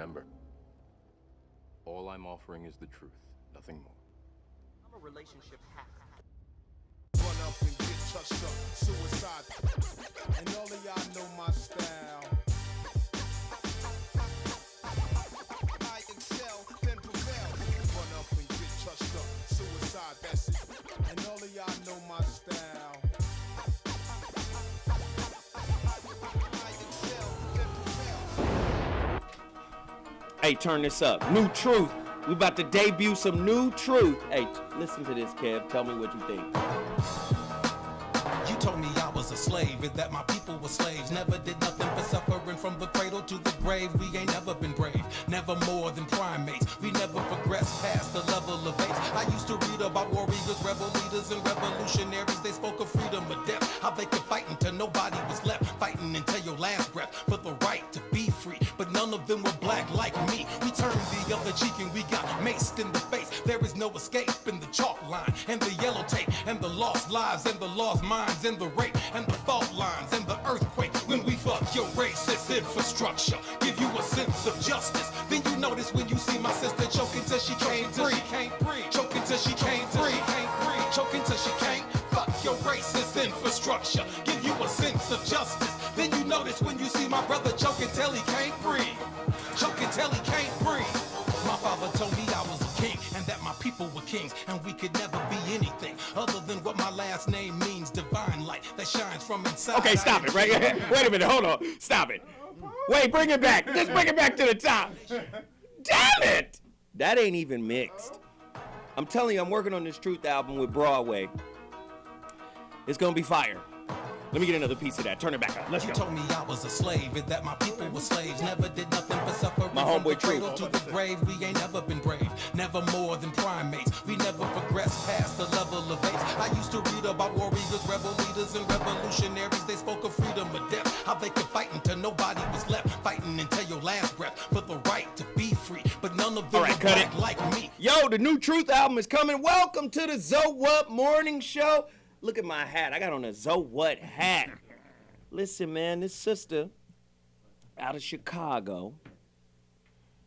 Remember, all I'm offering is the truth, nothing more. I'm a relationship hack. Run up and get touched up, suicide. And all of y'all know my style. I excel, then prevail. Run up and get touched up, suicide, that's it. And all of y'all know my style. I excel, then prevail. Hey, turn this up. New truth. We about to debut some new truth. Hey, listen to this, Kev. Tell me what you think. You told me I was a slave and that my people were slaves. Never did nothing but suffering from the cradle to the grave. We ain't never been brave, never more than primates. We never progressed past the level of apes. I used to read about warriors, rebel leaders, and revolutionaries. They spoke of freedom or death, how they could fight until nobody was left. Fighting until your last breath for the right to be free. But none of them were black like me. We turned the other cheek and we got maced in the face. There is no escape in the chalk line and the yellow tape and the lost lives and the lost minds and the rape and the fault lines and the earthquake. When we fuck your racist infrastructure, give you a sense of justice. Then you notice when you see my sister choking till she can't breathe, choking till she can't breathe, choking till she can't. Fuck your racist infrastructure, give you a sense of justice. Then you notice when you see my brother choking till he can't breathe, choking till he can't breathe. My father told me I was a king and that my people were kings and we could never be anything other than what my last name means, divine light that shines from inside. Okay, stop it, right? Wait a minute, hold on. Stop it. Wait, bring it back. Just bring it back to the top. Damn it! That ain't even mixed. I'm telling you, I'm working on this Truth album with Broadway. It's gonna be fire. Let me get another piece of that. Turn it back up. Let's go. You told me I was a slave and that my people were slaves. Never did nothing but suffer. My from homeboy the cradle Truth. to the grave. We ain't never been brave. Never more than primates. We never progressed past the level of apes. I used to read about warriors, rebel leaders, and revolutionaries. They spoke of freedom or death. How they could fight until nobody was left. Fighting until your last breath for the right to be free. But none of them were black like me. Yo, the new Truth album is coming. Welcome to the ZOWHAT morning show. Look at my hat. I got on a ZOWHAT hat. Listen, man, this sister out of Chicago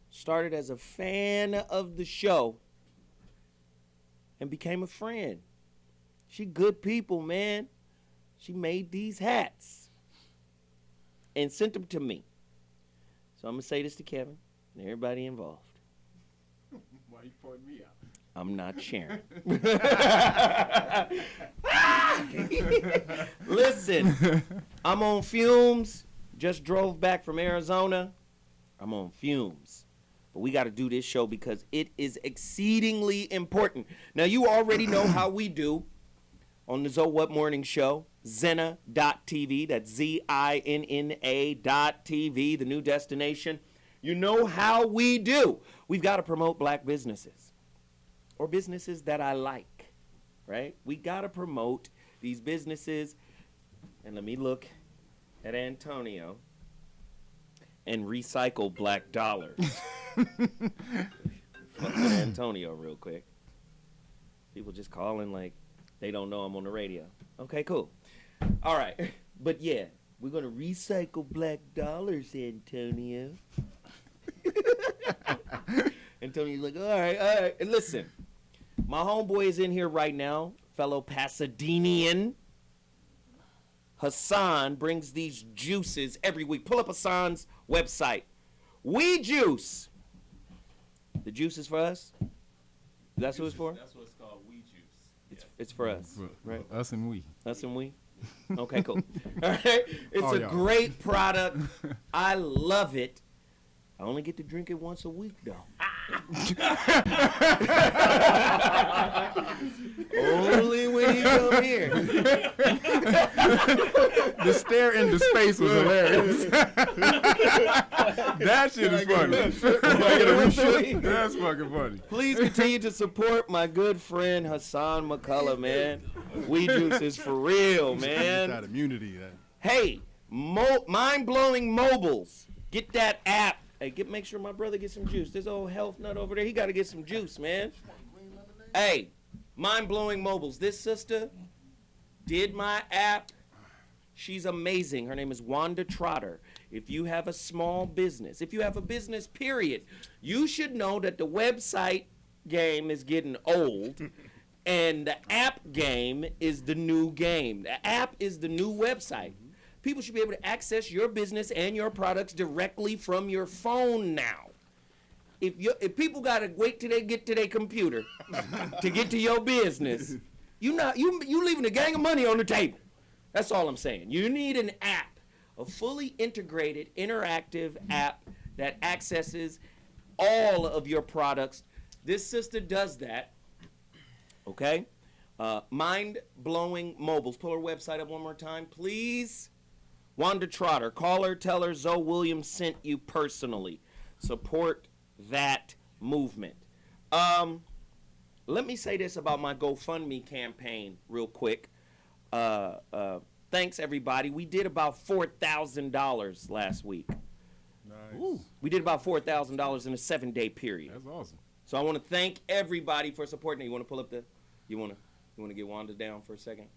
started as a fan of the show and became a friend. She good people, man. She made these hats and sent them to me. So I'm going to say this to Kevin and everybody involved. Why you pointing me out? I'm not sharing. Listen, I'm on fumes. Just drove back from Arizona. I'm on fumes. But we got to do this show because it is exceedingly important. Now, you already know how we do on the ZOWHAT Morning Show. Zinna.tv. That's ZINNA.tv, the new destination. You know how we do. We've got to promote black businesses. Or businesses that I like, right? We got to promote these businesses. And let me look at Antonio and recycle black dollars. Fuck with Antonio real quick. People just calling like they don't know I'm on the radio. Okay, cool. All right. But yeah, we're going to recycle black dollars, Antonio. Antonio's like, all right. And listen, my homeboy is in here right now, fellow Pasadenean. Hassan brings these juices every week. Pull up Hassan's website. We Juice. The juice is for us? That's who it's for? That's what it's called, We Juice. It's for us, right? Us and we. Us and we? Okay, cool. All right. It's a great product. I love it. I only get to drink it once a week, though. Only when you come here. The stare into space was hilarious. That shit is funny. That's fucking funny. Please continue to support my good friend Hassan McCullough, man. We Juice is for real, man. That immunity. Hey, mind-blowing mobiles. Get that app. Hey, make sure my brother gets some juice. This old health nut over there, he got to get some juice, man. Hey, mind-blowing mobiles. This sister did my app She's amazing. Her name is Wanda Trotter. If you have a small business, if you have a business, period, you should know that the website game is getting old and the app game is the new game. The app is the new website. People should be able to access your business and your products directly from your phone now. If people gotta wait till they get to their computer to get to your business, you leaving a gang of money on the table. That's all I'm saying. You need an app, a fully integrated, interactive app that accesses all of your products. This sister does that. Okay? Mind Blowing Mobiles. Pull her website up one more time, please. Wanda Trotter. Call her, tell her Zoe Williams sent you personally. Support that movement. Let me say this about my GoFundMe campaign real quick. Thanks, everybody. We did about $4,000 last week. Nice. Ooh. We did about $4,000 in a 7-day period. That's awesome. So I want to thank everybody for supporting. You want to pull up you want to get Wanda down for a second?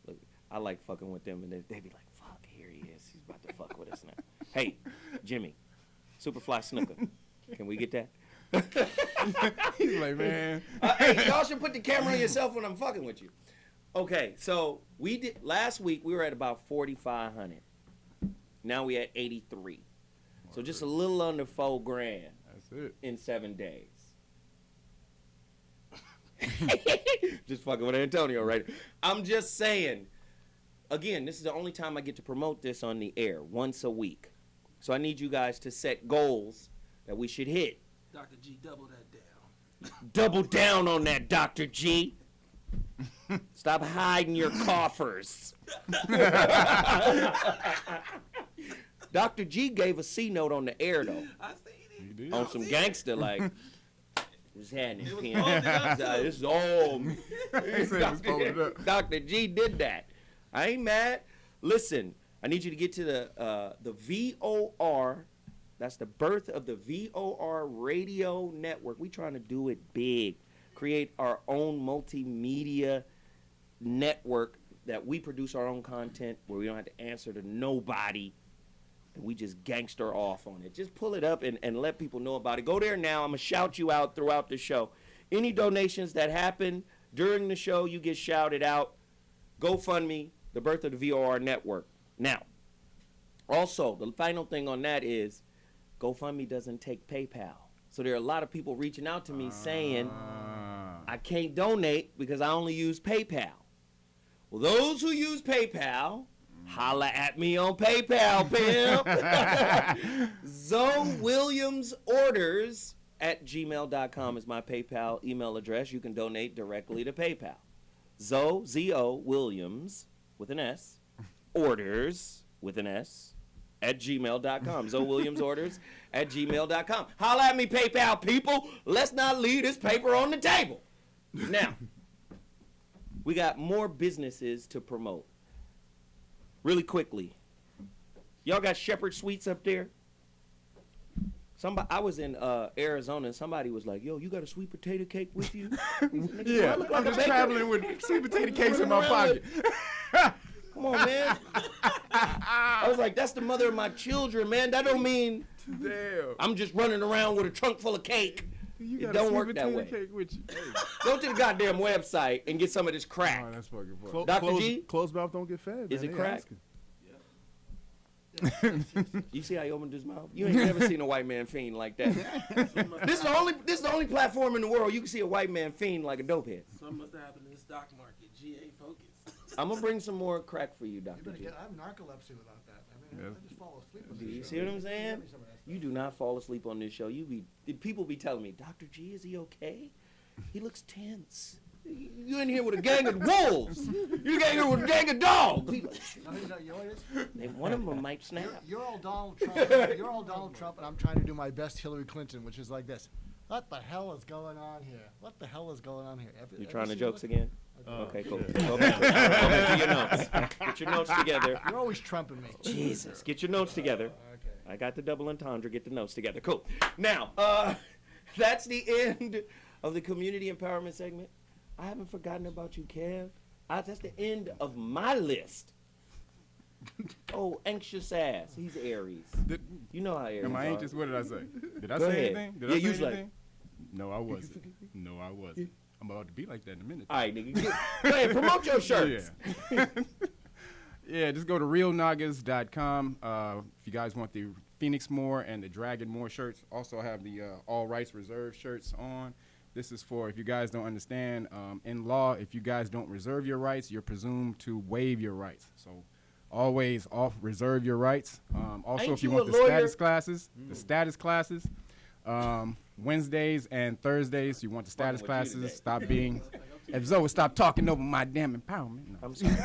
Look, I like fucking with them, and they be like, fuck, here he is. He's about to fuck with us now. Hey, Jimmy, Superfly Snooker, can we get that? He's like, man. Hey, y'all should put the camera on yourself when I'm fucking with you. Okay, so last week we were at about 4,500. Now we at 83. So just a little under $4,000 That's it. in 7 days. Just fucking with Antonio, right? I'm just saying. Again, this is the only time I get to promote this on the air, once a week. So I need you guys to set goals that we should hit. Dr. G, double that down. Double down on that, Dr. G. Stop hiding your coffers. Dr. G gave a C note on the air, though. I seen it. He did. On some gangster, like, just had his pen. folded up, too. This is all me. He said it was folded up. Dr. G did that. I ain't mad. Listen, I need you to get to the VOR. That's the birth of the VOR radio network. We trying to do it big. Create our own multimedia network that we produce our own content where we don't have to answer to nobody. And we just gangster off on it. Just pull it up and let people know about it. Go there now. I'm going to shout you out throughout the show. Any donations that happen during the show, you get shouted out. GoFundMe, the birth of the VOR network. Now, also, the final thing on that is GoFundMe doesn't take PayPal. So there are a lot of people reaching out to me saying, I can't donate because I only use PayPal. Well, those who use PayPal, holla at me on PayPal, pimp. Zoe Williams Orders at gmail.com is my PayPal email address. You can donate directly to PayPal. Zoe, Z-O, Williams, with an S, Orders, with an S, at gmail.com. Zoe Williams Orders at gmail.com. Holla at me, PayPal people. Let's not leave this paper on the table. Now, we got more businesses to promote. Really quickly. Y'all got Shepherd Sweets up there? I was in Arizona and somebody was like, yo, you got a sweet potato cake with you? Nigga, do I Yeah, look like I'm a just baker? traveling with sweet potato cakes in my pocket. Come on, man. I was like, that's the mother of my children, man. That don't mean Damn. I'm just running around with a trunk full of cake. You It got don't a sweet work that potato way. cake with you. Hey. Go to the goddamn website and get some of this crack. Oh, that's fucking funny. Dr. G? Closed mouth don't get fed. Is man. it They crack? asking. You see how he opened his mouth? You ain't never seen a white man fiend like that. This is the only platform in the world you can see a white man fiend like a dopehead. Something must have happened in the stock market. GA focus. I'm gonna bring some more crack for you, You Dr. better G. get, I have narcolepsy without that. I mean, Yeah. I just fall asleep on Do this you show. see what I'm saying? Give me some of that stuff. You do not fall asleep on this show. People be telling me, Dr. G, is he okay? He looks tense. You in here with a gang of wolves. You in here with a gang of dogs. No, you know what it is? And one of them might snap. You're all Donald Trump. You're all Donald Trump, and I'm trying to do my best Hillary Clinton, which is like this. What the hell is going on here? What the hell is going on here? You trying to jokes again? again? Okay, cool. Go back to your notes. Get your notes together. You're always trumping me. Jesus, get your notes together. Okay. I got the double entendre. Get the notes together. Cool. Now, that's the end of the community empowerment segment. I haven't forgotten about you, Kev. That's the end of my list. Oh, anxious ass. He's Aries. You know how Aries Am I are. anxious? What did I say? Did I Go say ahead. anything? Did Yeah, I say you was like- anything? No, I wasn't. No, I wasn't. I'm about to be like that in a minute. All right, nigga. Go ahead, promote your shirts. Yeah. Yeah, just go to realnagas.com. If you guys want the Phoenix Moore and the Dragon Moore shirts, also have the All Rights Reserved shirts on. This is for, if you guys don't understand, in law, if you guys don't reserve your rights, you're presumed to waive your rights. So always reserve your rights. Also, Ain't if you you want a the lawyer? status classes, Wednesdays and Thursdays, you want the status with you classes, today. stop being, if Zoe stop talking over my damn empowerment. No. I'm sorry.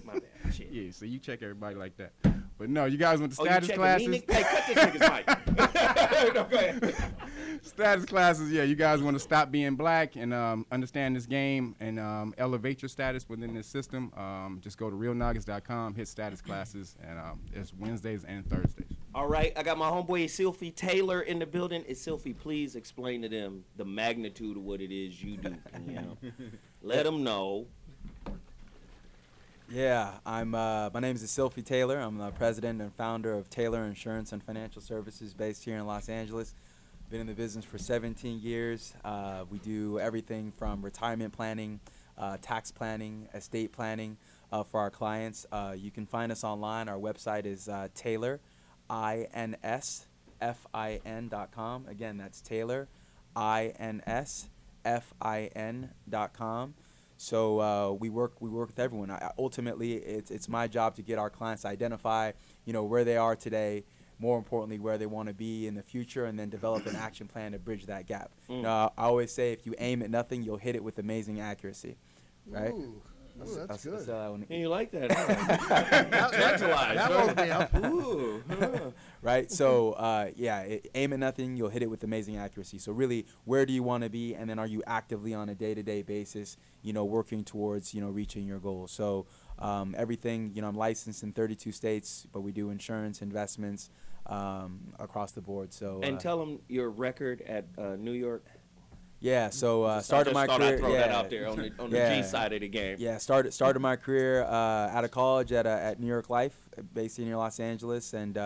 my bad. Shit. Yeah, so you check everybody like that. But no, you guys want the Oh, you status checking classes? me, nigga? Hey, cut this nigga's mic. No, go ahead. Status classes, yeah, you guys want to stop being black and understand this game and elevate your status within this system. Just go to realnagas.com, hit status classes, and it's Wednesdays and Thursdays. All right, I got my homeboy Sylphie Taylor in the building. Sylphie, please explain to them the magnitude of what it is you do. You know? Let them know. Yeah, my name is Sylphie Taylor. I'm the president and founder of Taylor Insurance and Financial Services based here in Los Angeles. Been in the business for 17 years. We do everything from retirement planning, tax planning, estate planning for our clients. You can find us online. Our website is TaylorInsFin.com. Again, that's TaylorInsFin.com. So we work with everyone. Ultimately, it's my job to get our clients to identify, where they are today, more importantly, where they want to be in the future, and then develop an action plan to bridge that gap. I always say, if you aim at nothing, you'll hit it with amazing accuracy, right? Ooh, that's good. And you like that? Huh? Tantalized. That woke me up. Ooh. Right? So, aim at nothing, you'll hit it with amazing accuracy. So really, where do you want to be, and then are you actively on a day-to-day basis, working towards, reaching your goals? So everything, I'm licensed in 32 states, but we do insurance, investments, across the board. So And tell them your record at New York. yeah, so started my career. I throw that out there on the G side of the game. Yeah, started my career out of college at New York Life, based in Los Angeles, and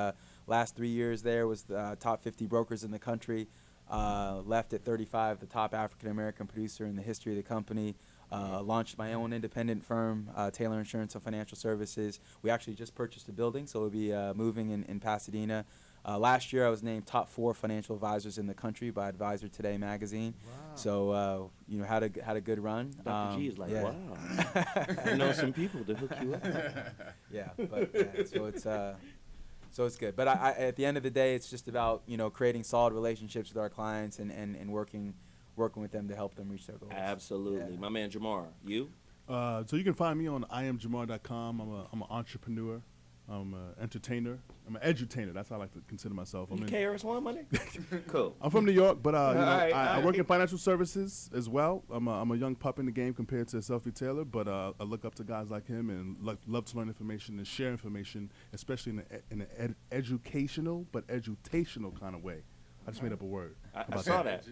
last 3 years there was the top 50 brokers in the country. Left at 35, the top African American producer in the history of the company. Launched my own independent firm, Taylor Insurance and Financial Services. We actually just purchased a building, so we'll be moving in Pasadena. Last year, I was named top 4 financial advisors in the country by Advisor Today magazine. Wow. So, had a good run. Dr. G is like, yeah. wow. I know some people to hook you up. So it's good. But I at the end of the day, it's just about creating solid relationships with our clients and working with them to help them reach their goals. Absolutely. Yeah. My man Jamar, you? So you can find me on IamJamar.com. I'm an entrepreneur. I'm an entertainer. I'm an edutainer. That's how I like to consider myself. You KRS-One, my nigga? Cool. I'm from New York, but I I work in financial services as well. I'm a young pup in the game compared to Sylphie Taylor, but I look up to guys like him and love to learn information and share information, especially in an educational but edutational kind of way. I just made up a word. I saw that.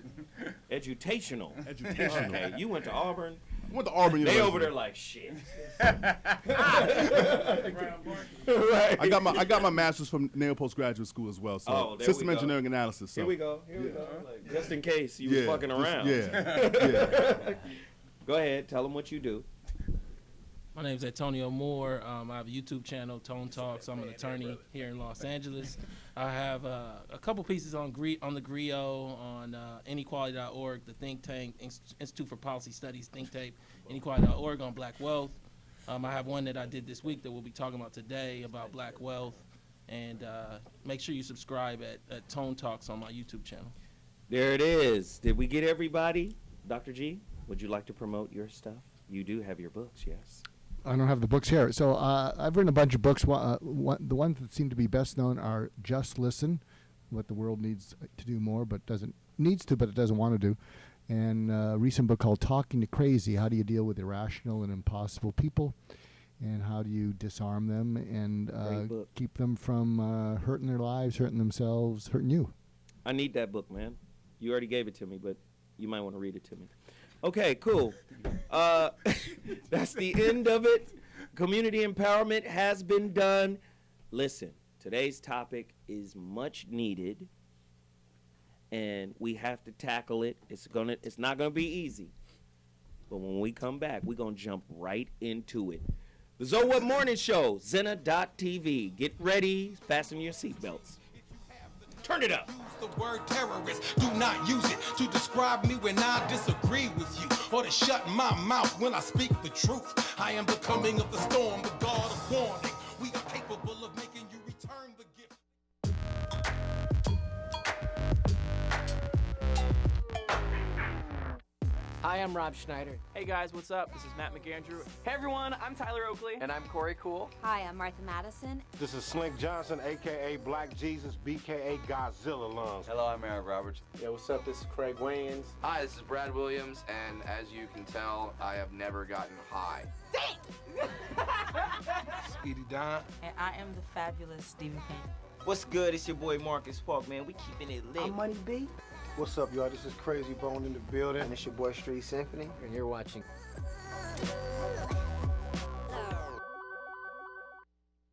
Edutational. Edutational. Okay, you went to Auburn. I went to Auburn They University. over there like, shit. I got my master's from Nail Postgraduate School as well. So there system we go. engineering analysis. So. Here we go. Like, just in case you was fucking around. Yeah. Go ahead. Tell them what you do. My name's Antonio Moore. I have a YouTube channel, Tone Talks. I'm an attorney here in Los Angeles. I have a couple pieces on the GRIO, on inequality.org, the think tank, Institute for Policy Studies think tank, inequality.org on black wealth. I have one that I did this week that we'll be talking about today about black wealth. And make sure you subscribe at Tone Talks on my YouTube channel. There it is. Did we get everybody? Dr. G, would you like to promote your stuff? You do have your books, yes. I don't have the books here. So I've written a bunch of books. The ones that seem to be best known are Just Listen, What the World Needs to Do More, but it doesn't want to do. And a recent book called Talking to Crazy, How Do You Deal with Irrational and Impossible People, and how do you disarm them and keep them from hurting their lives, hurting themselves, hurting you. I need that book, man. You already gave it to me, but you might want to read it to me. Okay, cool. That's the end of it. Community empowerment has been done. Listen, today's topic is much needed, and we have to tackle it. It's not gonna be easy, but when we come back, we're gonna jump right into it. The ZOWHAT Morning Show, Zena.tv. Get ready, fasten your seatbelts. Turn it up. The word terrorist, do not use it to describe me when I disagree with you, or to shut my mouth when I speak the truth. I am the coming of the storm, the God of warning. We are capable of making you return the gift. Hi, I'm Rob Schneider. Hey guys, what's up? This is Matt McAndrew. Hey everyone, I'm Tyler Oakley. And I'm Corey Cool. Hi, I'm Martha Madison. This is Slink Johnson, a.k.a. Black Jesus, b.k.a. Godzilla Lungs. Hello, I'm Eric Roberts. Yeah, what's up? This is Craig Wayans. Hi, this is Brad Williams, and as you can tell, I have never gotten high. Speedy Don. And I am the fabulous Stephen Payne. What's good? It's your boy Marcus Park, man. We keeping it lit. I'm Money B. What's up, y'all? This is Crazy Bone in the building. And it's your boy Street Symphony. And you're watching.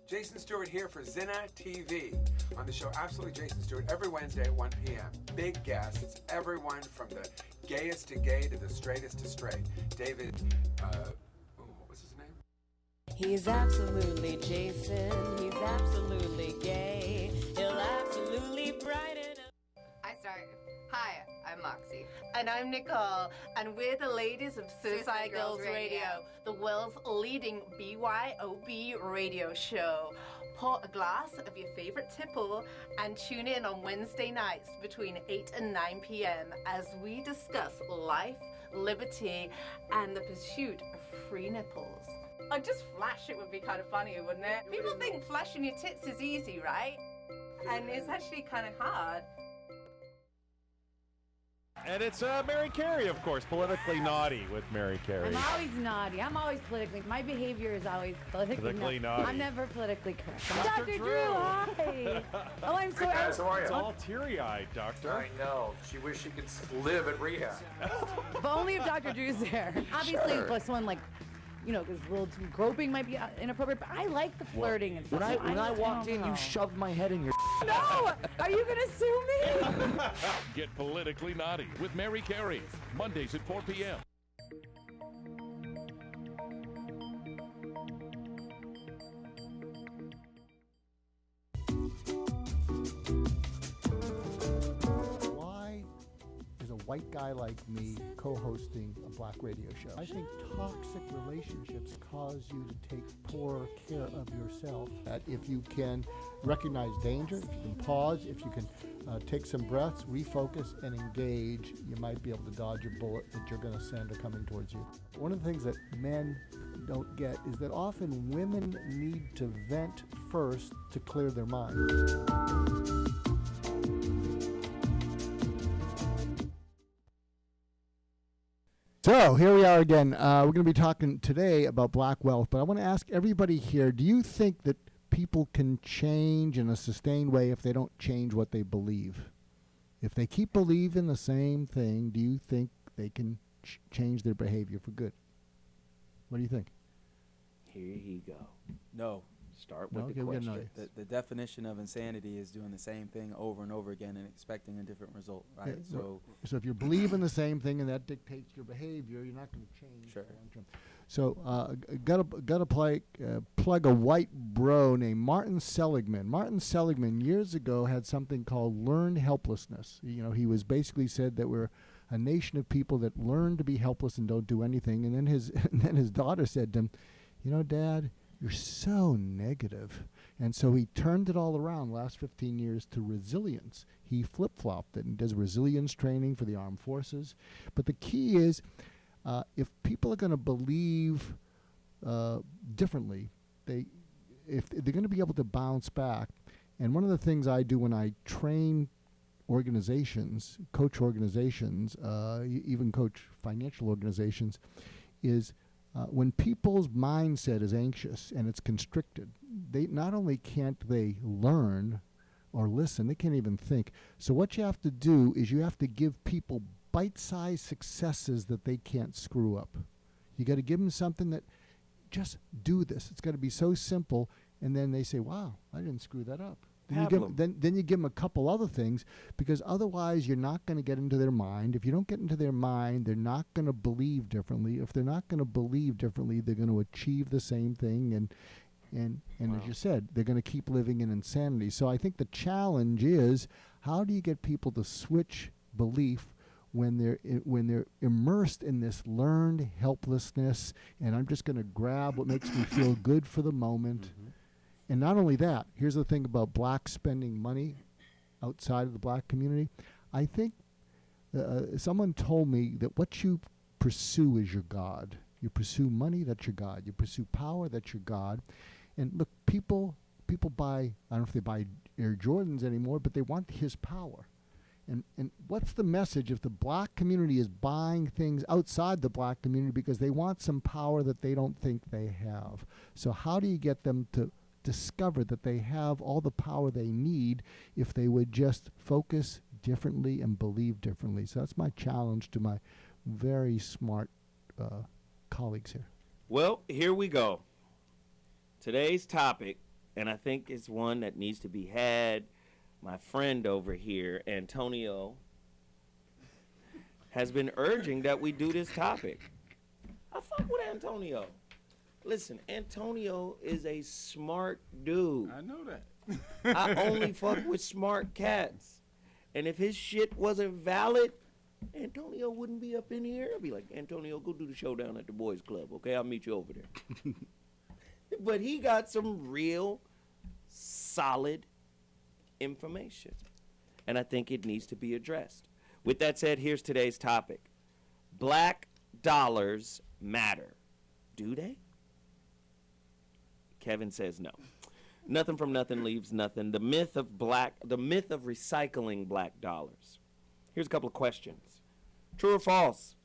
Jason Stewart here for Zena TV. On the show Absolutely Jason Stewart every Wednesday at 1 p.m. Big guests, everyone from the gayest to gay to the straightest to straight. David, what was his name? He's absolutely Jason. He's absolutely gay. He'll absolutely brighten up. I start. Hi, I'm Moxie. And I'm Nicole, and we're the ladies of Suicide Girls Radio, the world's leading BYOB radio show. Pour a glass of your favorite tipple and tune in on Wednesday nights between 8 and 9 p.m. as we discuss life, liberty, and the pursuit of free nipples. Or just flash it would be kind of funny, wouldn't it? People think flashing your tits is easy, right? And it's actually kind of hard. And it's Mary Carey, of course, Politically Naughty with Mary Carey. I'm always naughty. I'm always politically. My behavior is always politically naughty. I'm never politically correct. Dr. Drew, hi. Oh, I'm so. Hey guys, how are you? It's all teary-eyed, Doctor. I know. She wished she could live at rehab. But only if Dr. Drew's there. Obviously, Sure. if someone like, because a little too groping might be inappropriate. But I like the flirting and stuff. When I walked in, you shoved my head in your. No! Are you gonna sue me? Get Politically Naughty with Mary Carey, Mondays at 4 p.m. Why is a white guy like me co-hosting a black radio show? I think toxic relationships cause you to take poorer care of yourself. That if you can recognize danger, if you can pause, if you can take some breaths, refocus, and engage, you might be able to dodge a bullet that you're going to send coming towards you. One of the things that men don't get is that often women need to vent first to clear their mind. So here we are again. We're going to be talking today about black wealth, but I want to ask everybody here, do you think that people can change in a sustained way if they don't change what they believe? If they keep believing the same thing, do you think they can change their behavior for good? What do you think? Here you go. No. Start with the we're question. gonna The definition of insanity is doing the same thing over and over again and expecting a different result, right? So if you're believing the same thing and that dictates your behavior, you're not going to change. Sure. long term. So gotta plug a white bro named Martin Seligman. Martin Seligman years ago had something called learned helplessness. He was basically said that we're a nation of people that learn to be helpless and don't do anything. And then his daughter said to him, Dad, you're so negative. And so he turned it all around the last 15 years to resilience. He flip-flopped it and does resilience training for the armed forces. But the key is, if people are going to believe differently, if they're going to be able to bounce back. And one of the things I do when I train organizations, coach organizations, even coach financial organizations, is when people's mindset is anxious and it's constricted, they not only can't they learn or listen, they can't even think. So what you have to do is you have to give people bite-sized successes that they can't screw up. You got to give them something that just do this. It's got to be so simple, and then they say, "Wow, I didn't screw that up." Pablum. Then you give them a couple other things, because otherwise you're not going to get into their mind. If you don't get into their mind, they're not going to believe differently. If they're not going to believe differently, they're going to achieve the same thing, and as you said, they're going to keep living in insanity. So I think the challenge is, how do you get people to switch belief when they're immersed in this learned helplessness, and I'm just going to grab what makes me feel good for the moment. And not only that, here's the thing about blacks spending money outside of the black community. I think someone told me that what you pursue is your God. You pursue money, that's your God. You pursue power, that's your God. And look, people buy, I don't know if they buy Air Jordans anymore, but they want his power. And what's the message if the black community is buying things outside the black community because they want some power that they don't think they have? So how do you get them to discover that they have all the power they need if they would just focus differently and believe differently? So that's my challenge to my very smart colleagues here. Well, here we go. Today's topic, and I think it's one that needs to be had. My friend over here, Antonio, has been urging that we do this topic. I fuck with Antonio. Listen, Antonio is a smart dude. I know that. I only fuck with smart cats. And if his shit wasn't valid, Antonio wouldn't be up in here. I'd be like, Antonio, go do the show down at the boys club, okay? I'll meet you over there. But he got some real solid information, and I think it needs to be addressed. With that said, here's today's topic. Black dollars matter. Do they? Kevin says no. Nothing from nothing leaves nothing. The myth of recycling black dollars. Here's a couple of questions. True or false?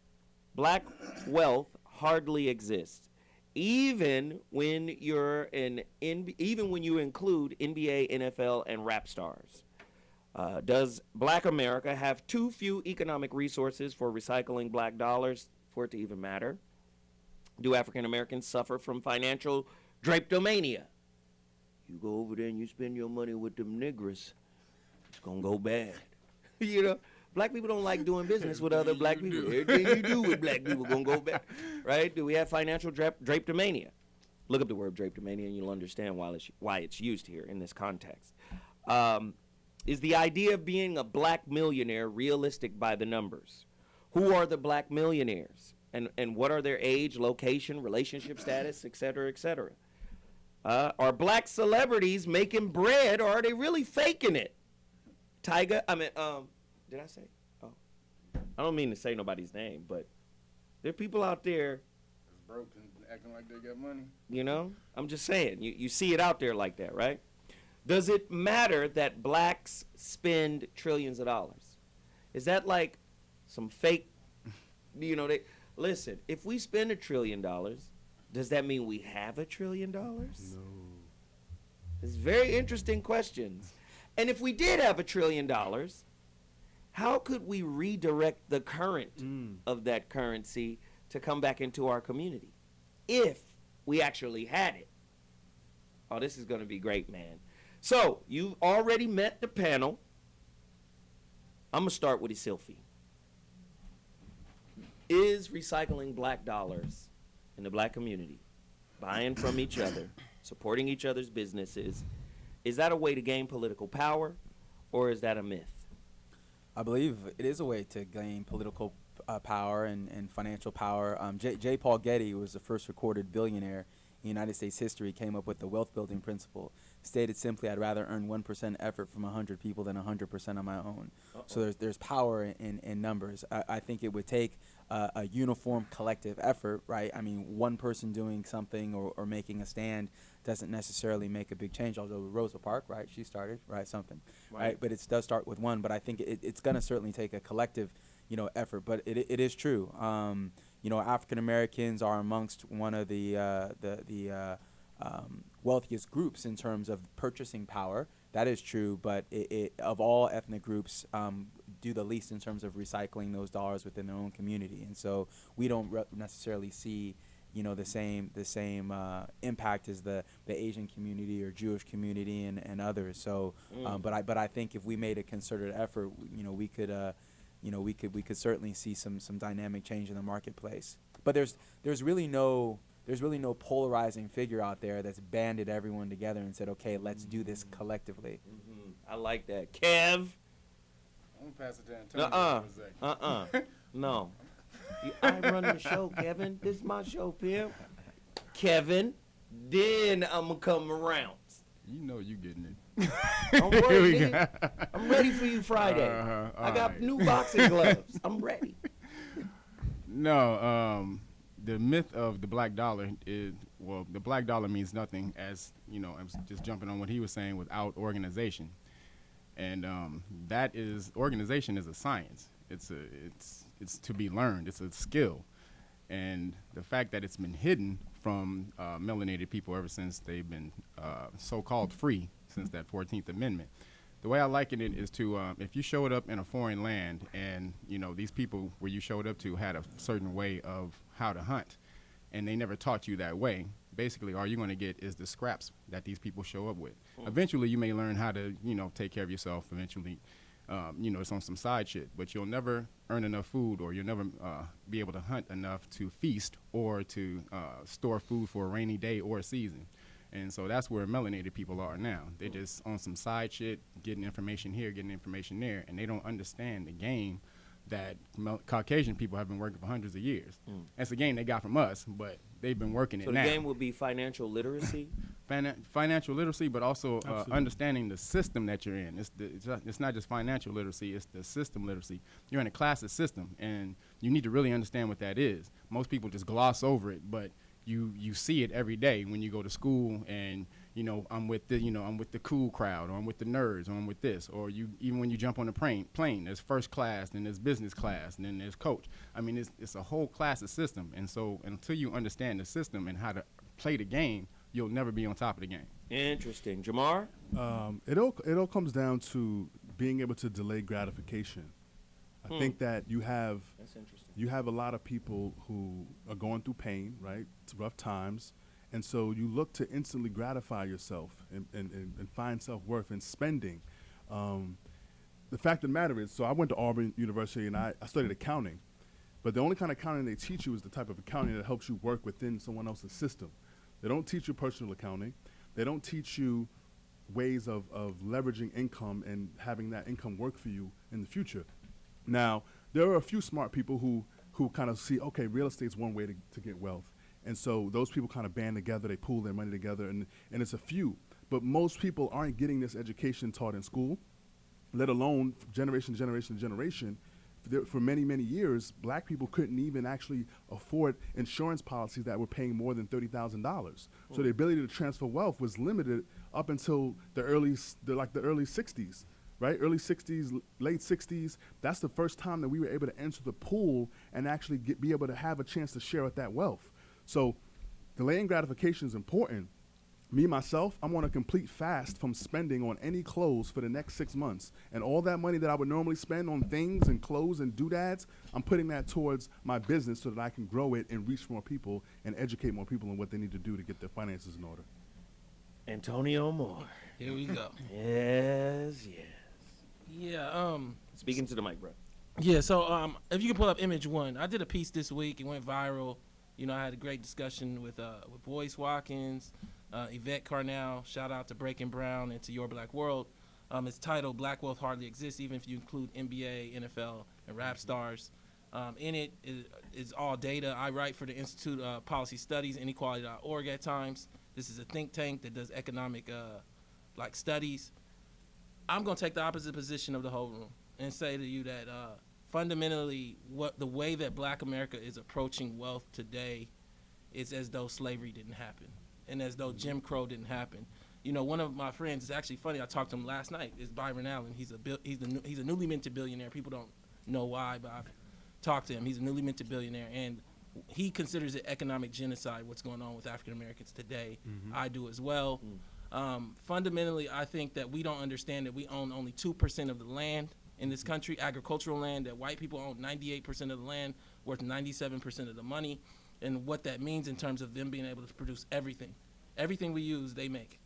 Black wealth hardly exists. Even when you include NBA, NFL, and rap stars. Does black America have too few economic resources for recycling black dollars for it to even matter? Do African Americans suffer from financial drapetomania? You go over there and you spend your money with them niggers, it's gonna go bad. You know, black people don't like doing business with other black people. Everything you do with black people gonna go bad, right? Do we have financial drapetomania? Look up the word drapetomania and you'll understand why it's used here in this context. Is the idea of being a black millionaire realistic by the numbers? Who are the black millionaires? And what are their age, location, relationship status, et cetera, et cetera? Are black celebrities making bread, or are they really faking it? Did I say? Oh, I don't mean to say nobody's name, but there are people out there It's broke and acting like they got money. You know, I'm just saying, you see it out there like that, right? Does it matter that blacks spend trillions of dollars? Is that like some fake, listen, if we spend $1 trillion, does that mean we have $1 trillion? No. It's very interesting questions. And if we did have $1 trillion, how could we redirect the current of that currency to come back into our community if we actually had it? Oh, this is going to be great, man. So, you've already met the panel. I'm going to start with Isilfi. Is recycling black dollars in the black community, buying from each other, supporting each other's businesses, is that a way to gain political power, or is that a myth? I believe it is a way to gain political power and financial power. J. Paul Getty, who was the first recorded billionaire in United States history, came up with the wealth building principle. Stated simply, I'd rather earn 1% effort from 100 people than 100% on my own. So there's power in numbers. I think it would take a uniform collective effort, right? I mean, one person doing something or making a stand doesn't necessarily make a big change. Although Rosa Parks, right, she started, right, something, right? But it does start with one. But I think it's going to certainly take a collective, effort. But it is true. African Americans are amongst one of the wealthiest groups in terms of purchasing power. That is true, but it of all ethnic groups, do the least in terms of recycling those dollars within their own community. And so we don't necessarily see the same impact as the Asian community or Jewish community and others. So, but I think if we made a concerted effort, we could certainly see some dynamic change in the marketplace. But there's really no polarizing figure out there that's banded everyone together and said, okay, let's do this collectively. I like that. Kev. I'm gonna pass it down to Tony for a second. No. I run the show, Kevin. This is my show, Pimp. Kevin, then I'm going to come around. You know you getting it. I'm ready, I'm ready for you Friday. I got new boxing gloves. I'm ready. No, the myth of the black dollar is, well, the black dollar means nothing, as, I'm just jumping on what he was saying, without organization. And organization is a science. It's to be learned. It's a skill. And the fact that it's been hidden from melanated people ever since they've been so-called free, since that 14th Amendment. The way I liken it is to if you showed up in a foreign land and, these people where you showed up to had a certain way of how to hunt, and they never taught you that way, basically all you're going to get is the scraps that these people show up with. Eventually you may learn how to, take care of yourself eventually. It's on some side shit, but you'll never earn enough food, or you'll never be able to hunt enough to feast or to store food for a rainy day or a season. And so that's where melanated people are now. They're just on some side shit, getting information here, getting information there, and they don't understand the game that Caucasian people have been working for hundreds of years. That's a game they got from us, but they've been working it now. So the game would be financial literacy? Financial literacy, but also understanding the system that you're in. It's not just financial literacy, it's the system literacy. You're in a classist system, and you need to really understand what that is. Most people just gloss over it, but you see it every day when you go to school, and I'm with the cool crowd, or I'm with the nerds, or I'm with this, or even when you jump on the plane, there's first class, then there's business class, and then there's coach. I mean, it's a whole class of system, and so until you understand the system and how to play the game, you'll never be on top of the game. Interesting. Jamar? It all comes down to being able to delay gratification. I think that you have a lot of people who are going through pain, right? It's rough times. And so you look to instantly gratify yourself and find self-worth in spending. The fact of the matter is, so I went to Auburn University and I studied accounting, but the only kind of accounting they teach you is the type of accounting that helps you work within someone else's system. They don't teach you personal accounting. They don't teach you ways of leveraging income and having that income work for you in the future. Now, there are a few smart people who kind of see, okay, real estate's one way to get wealth. And so those people kind of band together, they pool their money together, and it's a few. But most people aren't getting this education taught in school, let alone generation to generation to generation. For many, many years, black people couldn't even actually afford insurance policies that were paying more than $30,000. So the ability to transfer wealth was limited up until the early 60s, right? Early 60s, late 60s. That's the first time that we were able to enter the pool and actually be able to have a chance to share with that wealth. So delaying gratification is important. Me, myself, I'm on a complete fast from spending on any clothes for the next 6 months. And all that money that I would normally spend on things and clothes and doodads, I'm putting that towards my business so that I can grow it and reach more people and educate more people on what they need to do to get their finances in order. Antonio Moore. Here we go. Yes. Yeah. Speaking to the mic, bro. Yeah. So if you can pull up image one, I did a piece this week. It went viral. I had a great discussion with Boyce Watkins, Yvette Carnell. Shout out to Breaking Brown and to Your Black World. It's titled "Black Wealth Hardly Exists," even if you include NBA, NFL, and rap stars. In it is all data. I write for the Institute of Policy Studies, inequality.org at times. This is a think tank that does economic studies. I'm going to take the opposite position of the whole room and say to you that fundamentally the way that black America is approaching wealth today is as though slavery didn't happen and as though Jim Crow didn't happen. One of my friends, it's actually funny, I talked to him last night, is Byron Allen. He's a newly minted billionaire. People don't know why, but I've talked to him. He's a newly minted billionaire, and he considers it economic genocide what's going on with African Americans today. I do as well. Fundamentally, I think that we don't understand that we own only 2% of the land in this country, agricultural land, that white people own 98% of the land, worth 97% of the money. and what that means in terms of them being able to produce everything. Everything we use, they make.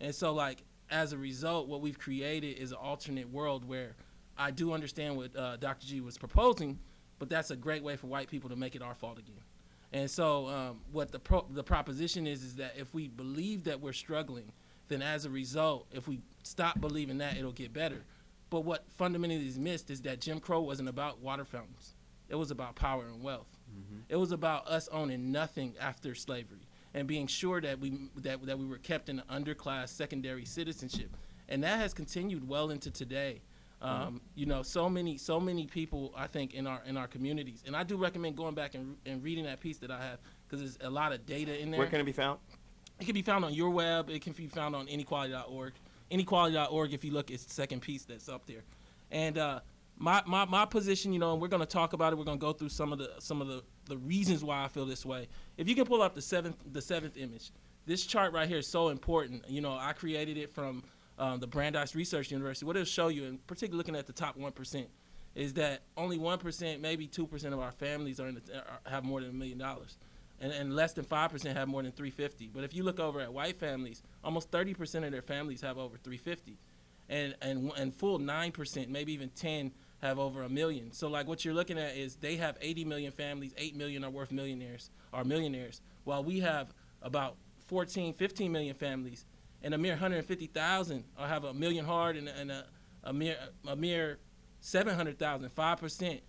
And so, like, as a result, what we've created is an alternate world where I do understand what Dr. G was proposing, but that's a great way for white people to make it our fault again. And so what the proposition is that if we believe that we're struggling, then as a result, if we stop believing that, it'll get better. But what fundamentally is missed is that Jim Crow wasn't about water fountains. It was about power and wealth. It was about us owning nothing after slavery and being sure that we were kept in an underclass secondary citizenship. And that has continued well into today. You know, so many people, I think, in our communities. And I do recommend going back and reading that piece that I have, because there's a lot of data in there. Where can it be found? It can be found on your web. It can be found on inequality.org. Inequality.org, if you look, it's the second piece that's up there. And my position, you know, and we're going to talk about it. We're going to go through some of the reasons why I feel this way. If you can pull up the seventh image, this chart right here is so important. You know, I created it from the Brandeis Research University. What it'll show you, and particularly looking at the top 1%, is that only 1%, maybe 2% of our families have more than $1 million. And less than 5% have more than 350. But if you look over at white families, almost 30% of their families have over 350. And full 9%, maybe even 10, have over $1 million. So like what you're looking at is they have 80 million families, 8 million are worth millionaires, while we have about 14, 15 million families, and a mere 150,000 have $1 million hard, and a mere 700,000, 5%.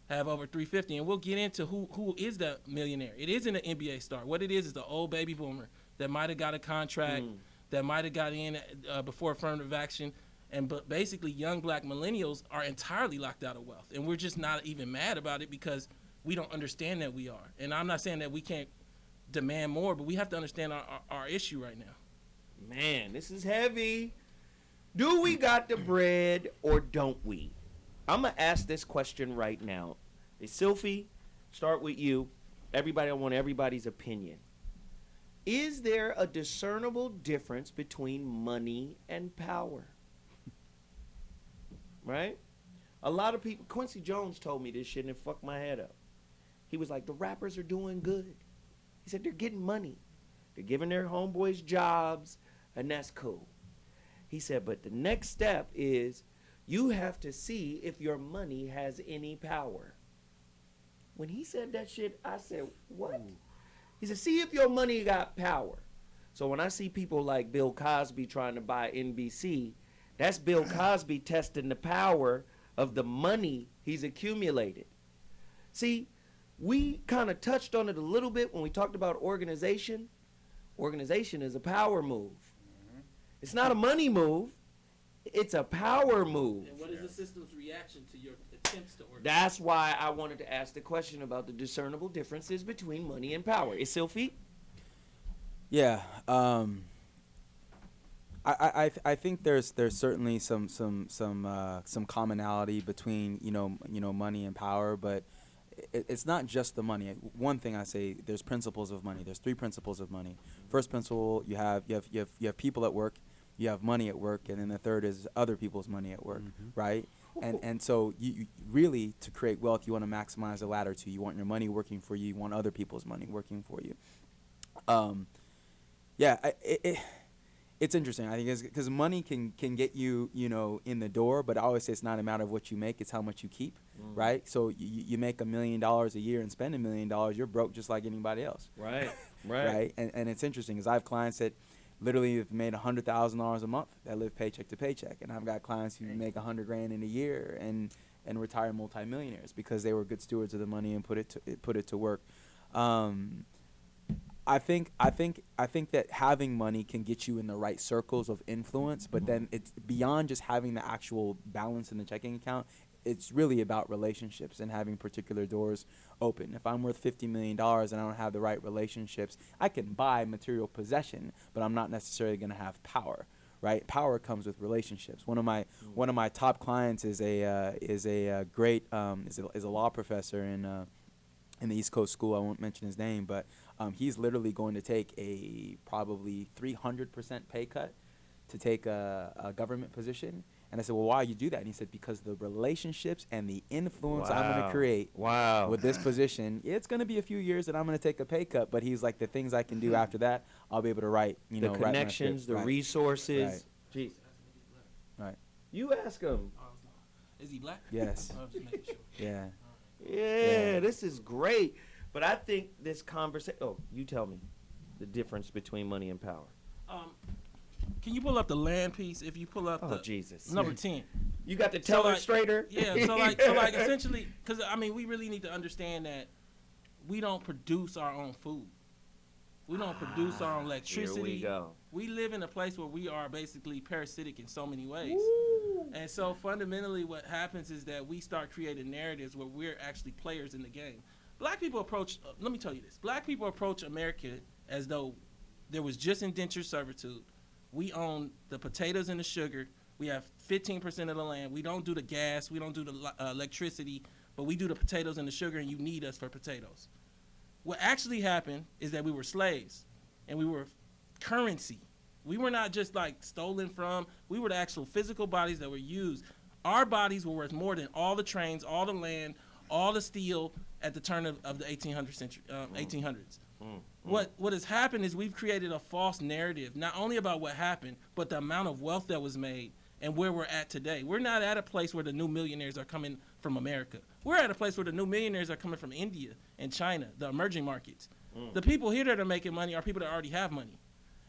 Have over 350, and we'll get into who is that millionaire. It isn't an NBA star. What it is the old baby boomer that might have got a contract, that might have got in before affirmative action, but basically young black millennials are entirely locked out of wealth, and we're just not even mad about it because we don't understand that we are. And I'm not saying that we can't demand more, but we have to understand our issue right now. Man, this is heavy. Do we got the bread or don't we? I'm going to ask this question right now. Hey, Sylphie, start with you. Everybody, I want everybody's opinion. Is there a discernible difference between money and power? Right? A lot of people, Quincy Jones told me this shit and it fucked my head up. He was like, the rappers are doing good. He said, they're getting money. They're giving their homeboys jobs, and that's cool. He said, but the next step is, you have to see if your money has any power. When he said that shit, I said, what? He said, see if your money got power. So when I see people like Bill Cosby trying to buy NBC, that's Bill Cosby testing the power of the money he's accumulated. See, we kind of touched on it a little bit when we talked about organization. Organization is a power move. It's not a money move. It's a power move. And what is the system's reaction to your attempts to organize? That's why I wanted to ask the question about the discernible differences between money and power. Is Sylphie? Yeah, I think there's certainly some commonality between money and power, but it's not just the money. One thing I say, there's principles of money. There's 3 principles of money. First principle, you have people at work. You have money at work, and then the third is other people's money at work, right? And so you really, to create wealth, you want to maximize the latter two. You want your money working for you. You want other people's money working for you. It's interesting. I think because money can get you, in the door, but I always say it's not a matter of what you make, it's how much you keep, right? So you make $1 million a year and spend $1 million, you're broke just like anybody else. Right. Right? And it's interesting because I have clients that literally have made $100,000 a month that live paycheck to paycheck, and I've got clients who make $100,000 in a year and retire multimillionaires because they were good stewards of the money and put it to work. I think that having money can get you in the right circles of influence, but then it's beyond just having the actual balance in the checking account. It's really about relationships and having particular doors open. If I'm worth $50 million and I don't have the right relationships, I can buy material possession, but I'm not necessarily going to have power, right? Power comes with relationships. One of my top clients is a law professor in the East Coast school. I won't mention his name, but he's literally going to take a probably 300% pay cut to take a government position. And I said, well, why you do that? And he said, because the relationships and the influence I'm going to create with this position, it's going to be a few years and I'm going to take a pay cut. But he's like, the things I can do after that, I'll be able to write, you know, the connections, the resources. Jeez. Right. You ask him. Is he black? Yes. I was just making sure. Yeah. Yeah, this is great. But I think this conversation, you tell me the difference between money and power. Can you pull up the land piece? If you pull up the Jesus. number 10. You got the teller straighter? Yeah, so like essentially, because I mean, we really need to understand that we don't produce our own food. We don't produce our own electricity. Here we go. We live in a place where we are basically parasitic in so many ways. And so fundamentally what happens is that we start creating narratives where we're actually players in the game. Black people approach, let me tell you this, black people approach America as though there was just indentured servitude. We own the potatoes and the sugar. We have 15% of the land. We don't do the gas. We don't do the electricity, but we do the potatoes and the sugar, and you need us for potatoes. What actually happened is that we were slaves, and we were currency. We were not just like stolen from. We were the actual physical bodies that were used. Our bodies were worth more than all the trains, all the land, all the steel at the turn of the 1800s. What has happened is we've created a false narrative, not only about what happened, but the amount of wealth that was made and where we're at today. We're not at a place where the new millionaires are coming from America. We're at a place where the new millionaires are coming from India and China, the emerging markets. The people here that are making money are people that already have money.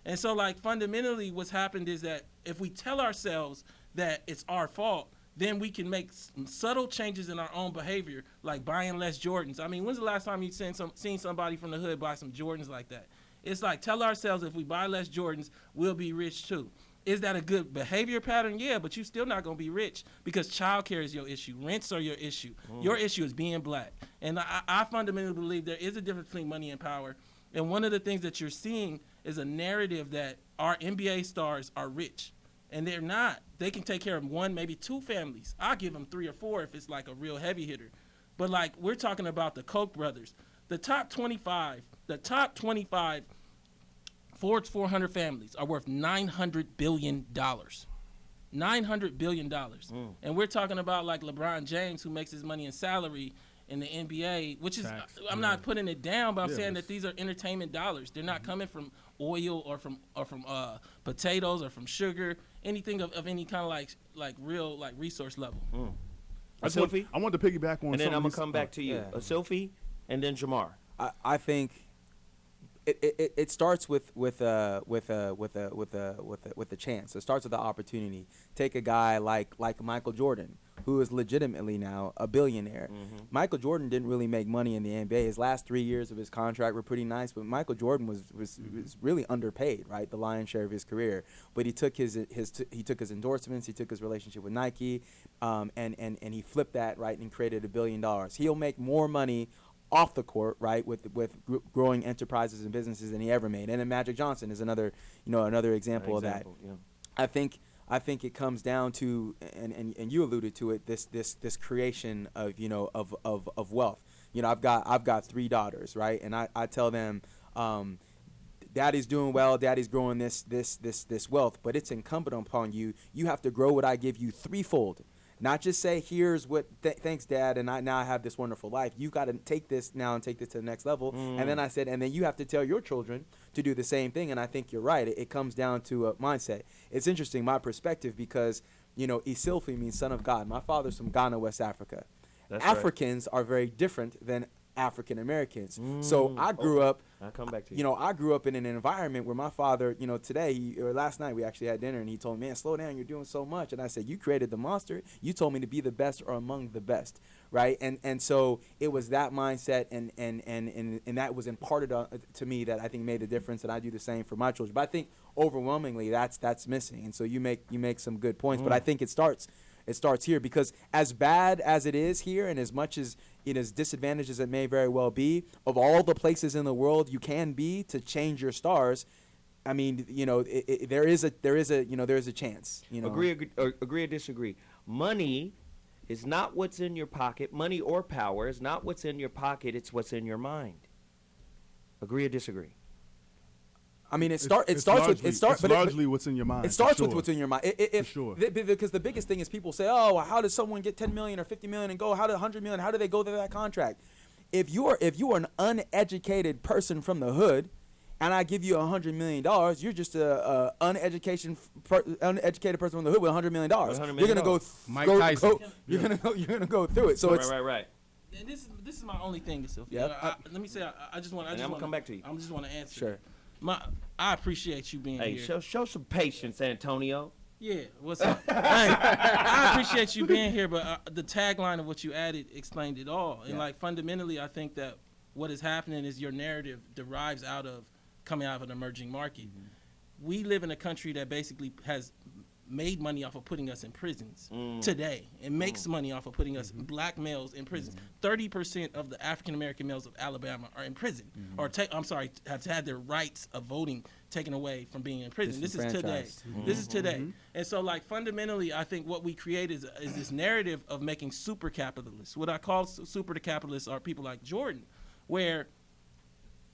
And so, like, fundamentally what's happened is that if we tell ourselves that it's our fault, then we can make subtle changes in our own behavior, like buying less Jordans. I mean, when's the last time you've seen somebody from the hood buy some Jordans like that? It's like, tell ourselves if we buy less Jordans, we'll be rich too. Is that a good behavior pattern? Yeah, but you're still not going to be rich because childcare is your issue. Rents are your issue. Your issue is being black. And I fundamentally believe there is a difference between money and power. And one of the things that you're seeing is a narrative that our NBA stars are rich. And they're not. They can take care of one, maybe two families. I'll give them 3 or 4 if it's like a real heavy hitter. But like we're talking about the Koch brothers, the top 25 Forbes 400 families are worth $900 billion. $900 billion. And we're talking about like LeBron James, who makes his money in salary in the NBA, which is, I'm not putting it down, but I'm saying that these are entertainment dollars. They're not coming from oil or from potatoes or from sugar, anything of any kind of like real like resource level. Sophie? I want to piggyback on. And then I'm gonna come back to you, Sophie, and then Jamar. I think it starts with a chance. It starts with the opportunity. Take a guy like Michael Jordan, who is legitimately now a billionaire. Michael Jordan didn't really make money in the NBA. His last 3 years of his contract were pretty nice, but Michael Jordan was really underpaid, right? The lion's share of his career. But he took his endorsements, he took his relationship with Nike, and he flipped that, right, and created $1 billion. He'll make more money off the court, right, with growing enterprises and businesses than he ever made. And then Magic Johnson is another example of that. Yeah. I think it comes down to, and you alluded to it, this creation of wealth. You know, I've got 3 daughters, right, and I tell them, Daddy's doing well, Daddy's growing this wealth, but it's incumbent upon you. You have to grow what I give you threefold. Not just say, here's what, thanks, Dad, and now I have this wonderful life. You got to take this now and take this to the next level. And then I said, and then you have to tell your children to do the same thing. And I think you're right. It comes down to a mindset. It's interesting, my perspective, because, you know, Isilfi means son of God. My father's from Ghana, West Africa. That's Africans are very different than African Americans. So I grew up. I'll come back to you. You know, I grew up in an environment where my father, you know, last night we actually had dinner, and he told me, man, slow down, you're doing so much. And I said, you created the monster. You told me to be the best or among the best, right? And so it was that mindset, and that was imparted to me that I think made a difference, and I do the same for my children. But I think overwhelmingly that's missing. And so you make some good points, but I think it starts here, because as bad as it is here, and as much as it is disadvantaged as it may very well be, of all the places in the world you can be to change your stars, I mean, you know, there is a chance. You know, agree or disagree. Money is not what's in your pocket. Money or power is not what's in your pocket. It's what's in your mind. Agree or disagree? I mean, It's largely what's in your mind. It starts for with sure. what's in your mind. For sure. Because the biggest thing is people say, oh, how does someone get 10 million or 50 million and go? How did 100 million? How do they go to that contract? If you are an uneducated person from the hood, and I give you $100 million, you're just a uneducated person from the hood with $100 million. You're gonna go. Mike Tyson. You're gonna go through it. So it's right. And this is my only thing, Sylvia. Yeah. Let me say, I just want. I'm gonna come back to you. I just want to answer. Sure. I appreciate you being Hey, here. show some patience, Antonio. Yeah, what's up? I appreciate you being here, but the tagline of what you added explained it all. And like fundamentally, I think that what is happening is your narrative derives out of coming out of an emerging market. We live in a country that basically has made money off of putting us in prisons today, and makes money off of putting us black males in prisons. 30% of the African American males of Alabama are in prison, or have had their rights of voting taken away from being in prison. This is today. This is today. And so, like, fundamentally, I think what we create is this narrative of making super capitalists. What I call super capitalists are people like Jordan, where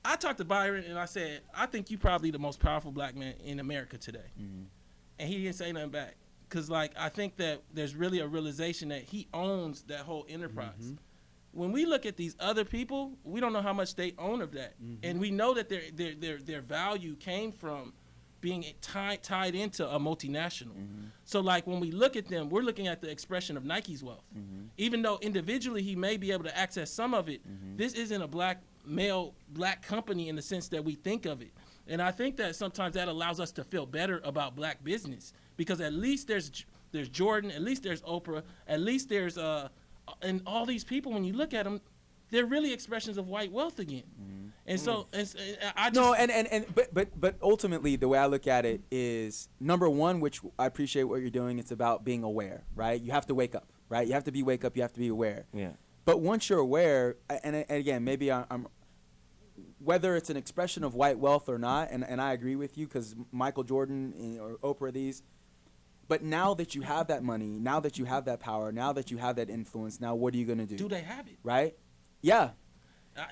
I talked to Byron and I said, I think you probably the most powerful black man in America today. And he didn't say nothing back. Because, like, I think that there's really a realization that he owns that whole enterprise. When we look at these other people, we don't know how much they own of that. And we know that their value came from being tied into a multinational. So, like, when we look at them, we're looking at the expression of Nike's wealth. Even though individually he may be able to access some of it, this isn't a black company in the sense that we think of it. And I think that sometimes that allows us to feel better about black business, because at least there's Jordan, at least there's Oprah, at least there's and all these people, when you look at them, they're really expressions of white wealth again. And so I just but ultimately the way I look at it is, number one, which I appreciate what you're doing, it's about being aware, right? You have to wake up, right? You have to be aware. Yeah. But once you're aware, and again, maybe I'm whether it's an expression of white wealth or not, and I agree with you, because Michael Jordan or Oprah, these, but now that you have that money, now that you have that power, now that you have that influence, now what are you going to do? Do they have it? Right? Yeah.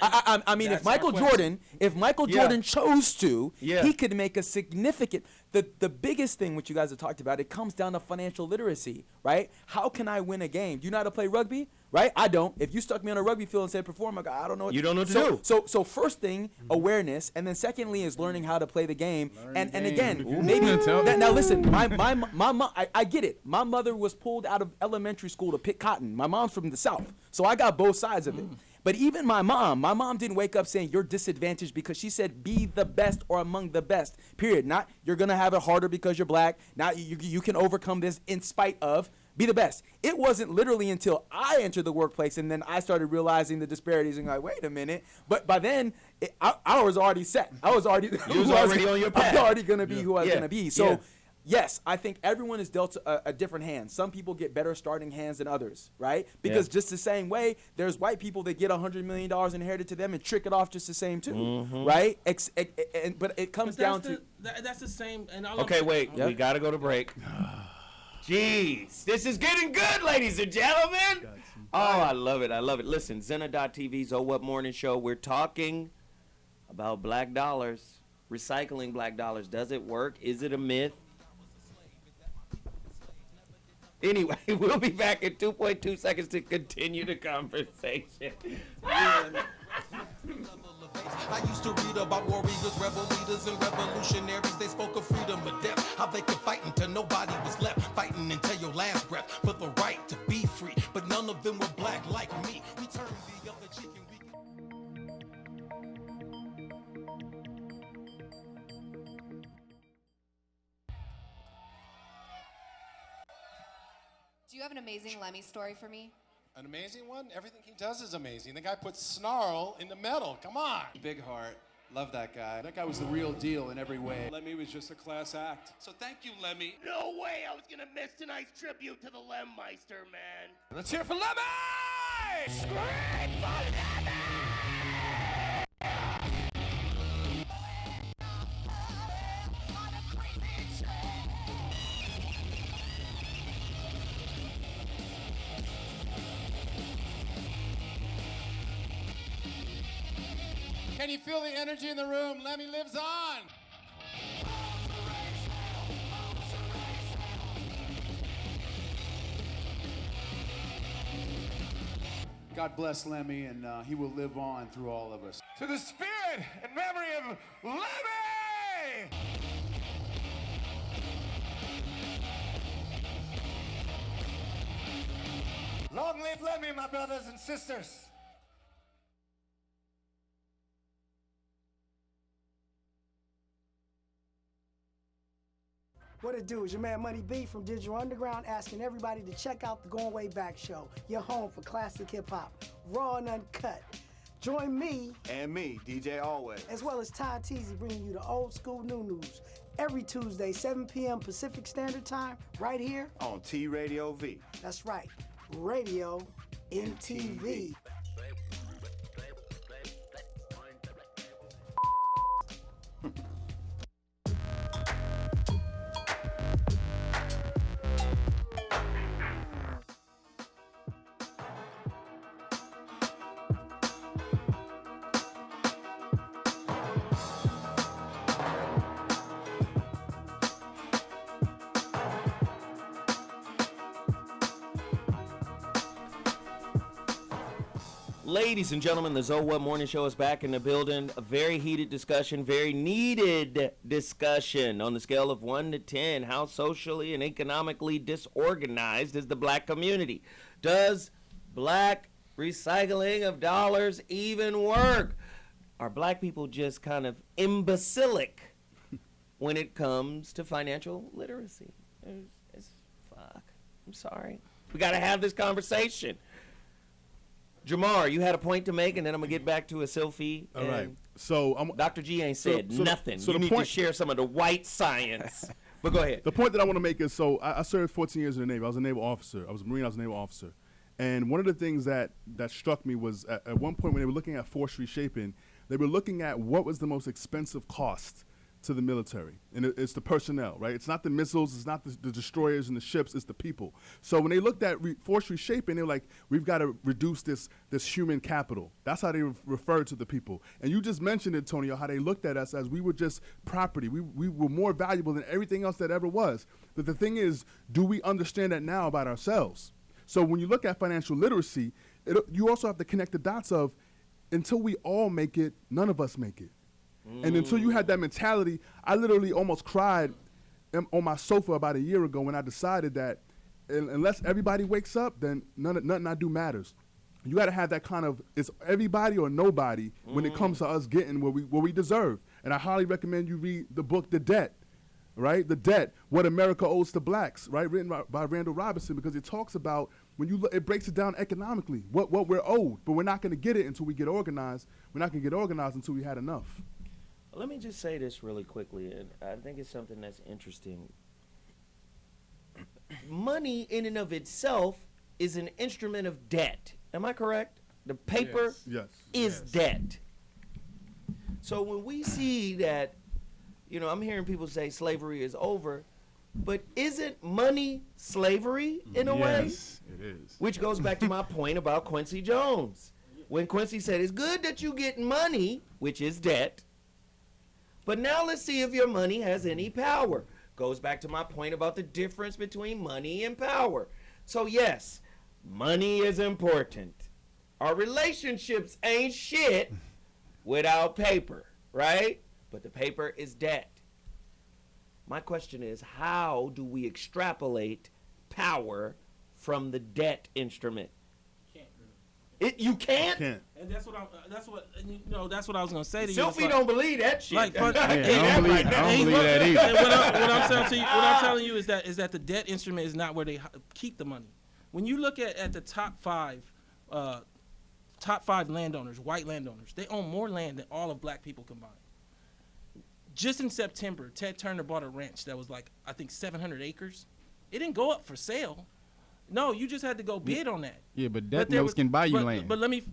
I mean, if Michael Jordan chose to, he could make a significant. The biggest thing which you guys have talked about, it comes down to financial literacy, right? How can I win a game? Do you know how to play rugby? Right? I don't. If you stuck me on a rugby field and said perform, I don't know. You don't know what to do. So first thing, awareness, and then secondly is learning how to play the game. And again, maybe now listen. My mom, I get it. My mother was pulled out of elementary school to pick cotton. My mom's from the South, so I got both sides of it. But even my mom didn't wake up saying you're disadvantaged, because she said be the best or among the best, period. Not you're going to have it harder because you're black. Not you can overcome this in spite of. Be the best. It wasn't literally until I entered the workplace and then I started realizing the disparities and like, wait a minute. But by then, I was already set. I was already on your path. I was already going to be who I was going to be. So. Yes, I think everyone is dealt a different hand. Some people get better starting hands than others, right? Because just the same way, there's white people that get $100 million inherited to them and trick it off just the same too, right? But it comes down to... That's the same... And okay, wait. We got to go to break. Jeez. This is getting good, ladies and gentlemen. Oh, I love it. I love it. Listen, Zena.TV's Oh What Morning Show. We're talking about black dollars, recycling black dollars. Does it work? Is it a myth? Anyway, we'll be back in 2.2 seconds to continue the conversation. I used to read about warriors, rebel leaders, and revolutionaries. They spoke of freedom or death, how they could fight until nobody was left, fighting until your last breath for the right to be free. But none of them were black like me. We turned the other cheek and we... Do you have an amazing Lemy story for me? An amazing one? Everything he does is amazing. The guy puts snarl in the metal. Come on. Big heart. Love that guy. That guy was the real deal in every way. Lemmy was just a class act. So thank you, Lemmy. No way I was gonna miss tonight's tribute to the Lemmeister, man. Let's hear for Lemmy! Scream for Lemmy! Can you feel the energy in the room? Lemmy lives on. God bless Lemy, and he will live on through all of us. To the spirit and memory of Lemy! Long live Lemy, my brothers and sisters! What it do? Is your man Money B from Digital Underground asking everybody to check out the Going Way Back show, your home for classic hip-hop, raw and uncut. Join me and me, DJ Always, as well as Ty Teasy, bringing you the old school new news every Tuesday, 7 p.m. Pacific Standard Time, right here on T Radio V. That's right, Radio MTV. Ladies and gentlemen, the ZOWHAT Morning Show is back in the building. A very heated discussion, very needed discussion on the scale of 1 to 10. How socially and economically disorganized is the black community? Does black recycling of dollars even work? Are black people just kind of imbecilic when it comes to financial literacy? Fuck. I'm sorry. We got to have this conversation. Jamar, you had a point to make, and then I'm going to get back to a Sylphie. All right. So Dr. G ain't said nothing. You need to share some of the white science. But go ahead. The point that I want to make is, so I served 14 years in the Navy. I was a naval officer. I was a Marine. I was a naval officer. And one of the things that struck me was at one point when they were looking at force reshaping, they were looking at what was the most expensive cost to the military. And it's the personnel, right? It's not the missiles, it's not the destroyers and the ships, it's the people. So when they looked at force reshaping, they were like, we've got to reduce this human capital. That's how they referred to the people. And you just mentioned, Antonio, how they looked at us as we were just property. We were more valuable than everything else that ever was. But the thing is, do we understand that now about ourselves? So when you look at financial literacy, you also have to connect the dots of, until we all make it, none of us make it. And until you had that mentality, I literally almost cried on my sofa about a year ago when I decided that unless everybody wakes up, then nothing I do matters. You got to have that kind of, it's everybody or nobody when it comes to us getting what we deserve. And I highly recommend you read the book, The Debt, right? The Debt, What America Owes to Blacks, right? Written by Randall Robinson, because it talks about, when you look, it breaks it down economically, what we're owed. But we're not going to get it until we get organized. We're not going to get organized until we had enough. Let me just say this really quickly, and I think it's something that's interesting. Money in and of itself is an instrument of debt. Am I correct? The paper is debt. So when we see that, I'm hearing people say slavery is over, but isn't money slavery in a way? Yes, it is. Which goes back to my point about Quincy Jones. When Quincy said, it's good that you get money, which is debt, but now let's see if your money has any power. Goes back to my point about the difference between money and power. So yes, money is important. Our relationships ain't shit without paper, right? But the paper is debt. My question is, how do we extrapolate power from the debt instrument? You can't? And that's what I was gonna say to you. Sylphie don't believe that shit. I don't believe that either. And what I'm telling you is that the debt instrument is not where they keep the money. When you look at the top five landowners, white landowners, they own more land than all of black people combined. Just in September, Ted Turner bought a ranch that was like, I think 700 acres. It didn't go up for sale. No, you just had to go bid on that. Yeah, but debt notes can buy you land. But let me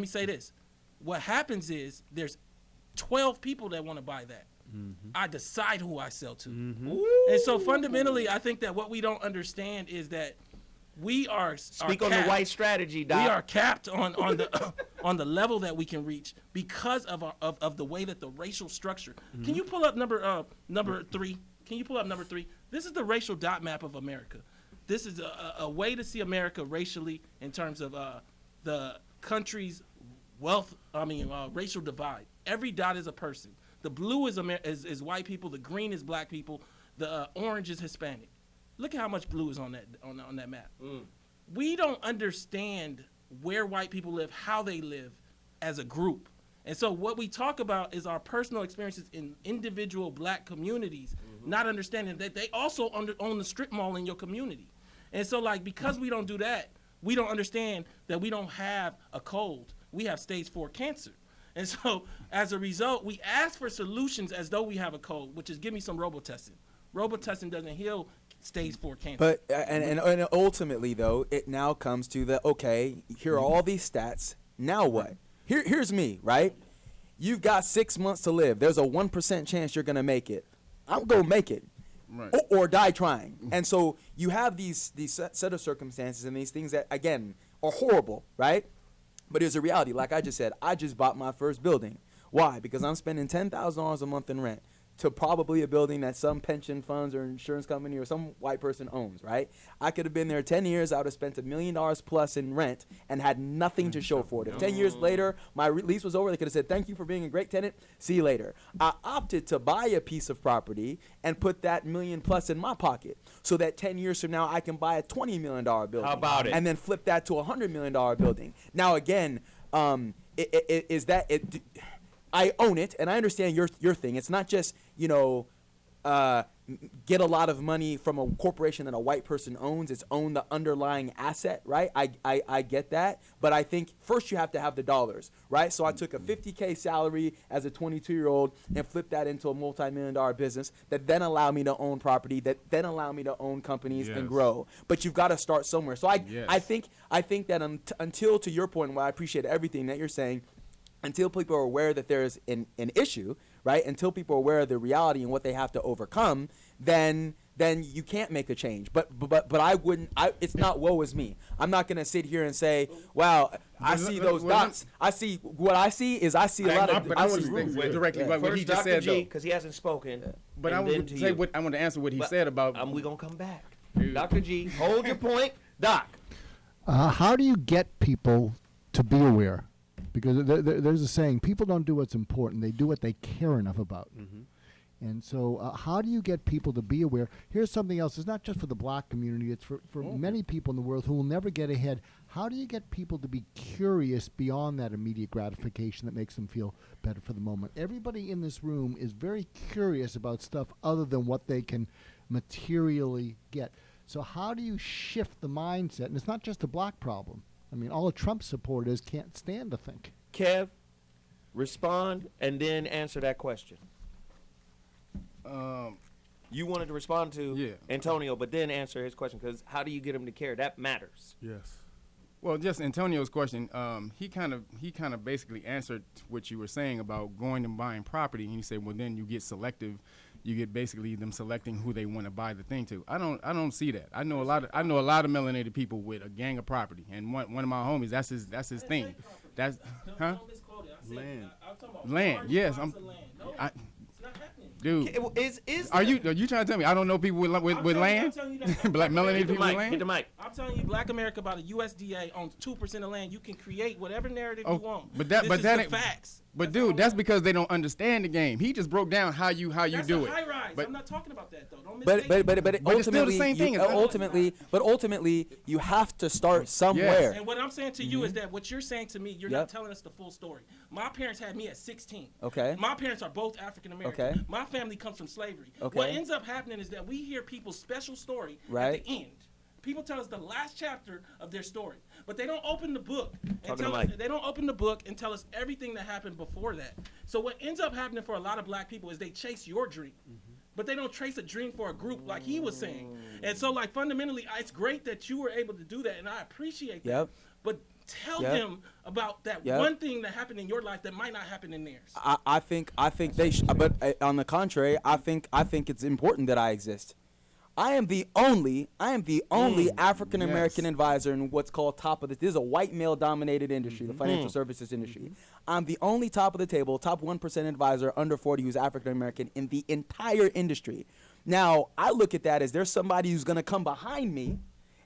say this. What happens is there's 12 people that want to buy that. Mm-hmm. I decide who I sell to. Mm-hmm. And so fundamentally, I think that what we don't understand is that we are Speak on the white strategy, Doc. We are capped on the on the level that we can reach because of the way that the racial structure. Mm-hmm. Can you pull up number 3? Can you pull up number 3? This is the racial dot map of America. This is a way to see America racially in terms of the country's racial divide. Every dot is a person. The blue is white people. The green is black people. The orange is Hispanic. Look at how much blue is on that map. We don't understand where white people live, how they live as a group. And so what we talk about is our personal experiences in individual black communities, not understanding that they also own the strip mall in your community. And so, like, because we don't do that, we don't understand that we don't have a cold. We have stage 4 cancer. And so, as a result, we ask for solutions as though we have a cold, which is give me some robotesting. Robotesting doesn't heal stage 4 cancer. But and ultimately, though, it now comes to the, okay, here are all these stats. Now what? Here's me, right? You've got 6 months to live. There's a 1% chance you're going to make it. I'm going to make it. Right. Or die trying. And so you have these set of circumstances and these things that, again, are horrible, right? But here's a reality. Like I just said, I just bought my first building. Why? Because I'm spending $10,000 a month in rent to probably a building that some pension funds or insurance company or some white person owns, right? I could have been there 10 years. I would have spent $1 million plus in rent and had nothing to show for it. If 10 years later my lease was over, they could have said, thank you for being a great tenant. See you later. I opted to buy a piece of property and put that $1 million plus in my pocket so that 10 years from now I can buy a $20 million building. How about it? And then flip that to a $100 million building. Now, again, I own it, and I understand your thing. It's not just, get a lot of money from a corporation that a white person owns. It's own the underlying asset, right? I get that. But I think first you have to have the dollars, right? So I took a $50K salary as a 22-year-old and flipped that into a multi-million-dollar business that then allowed me to own property, that then allowed me to own companies and grow. But you've got to start somewhere. So I think that until, to your point, where I appreciate everything that you're saying, until people are aware that there's an issue, right? Until people are aware of the reality and what they have to overcome, then you can't make a change. But I wouldn't. It's not woe is me. I'm not gonna sit here and say, wow, I see those dots. I see what I see is I see a lot of. But I want to directly what he just said, though, because he hasn't spoken. But I want to say what I want to answer what he said about. We're gonna come back. Dr. G, hold your point, Doc. How do you get people to be aware? Because there's a saying, people don't do what's important, they do what they care enough about. And so how do you get people to be aware? Here's something else. It's not just for the black community. It's for many people in the world who will never get ahead. How do you get people to be curious beyond that immediate gratification that makes them feel better for the moment? Everybody in this room is very curious about stuff other than what they can materially get. So how do you shift the mindset? And it's not just a black problem. I mean, all the Trump supporters can't stand to think. Kev, respond and then answer that question. You wanted to respond to Antonio, but then answer his question, because how do you get him to care? That matters. Yes. Well, just Antonio's question, he kind of basically answered what you were saying about going and buying property, and he said, well, then you get selective. You get basically them selecting who they want to buy the thing to. I don't see that. I know a lot of melanated people with a gang of property, and one of my homies, that's his thing. That's land. Yes, dude. Are you trying to tell me I don't know people with land? Black melanated people with land? Hit the mic. I'm telling you, Black America, about a USDA owns 2% of land. You can create whatever narrative you want. But that ain't facts. But dude, that's because they don't understand the game. He just broke down how you that's do a it. high rise. But I'm not talking about that though. Don't But ultimately, it's still the same thing. Ultimately, you have to start somewhere. Yes. And what I'm saying to you is that what you're saying to me, you're not telling us the full story. My parents had me at 16. Okay. My parents are both African American. Okay. My family comes from slavery. Okay. What ends up happening is that we hear people's special story at the end. People tell us the last chapter of their story, but they don't open the book they don't open the book and tell us everything that happened before that. So what ends up happening for a lot of black people is they chase your dream. But they don't trace a dream for a group like he was saying. And so, like, fundamentally, it's great that you were able to do that, and I appreciate that. But tell them about that one thing that happened in your life that might not happen in theirs. I think they but on the contrary, I think it's important that I exist. I am the only African American advisor in what's called top of the. This is a white male dominated industry, the financial services industry. I'm the only top of the table, top 1% advisor under 40 who's African American in the entire industry. Now, I look at that as there's somebody who's going to come behind me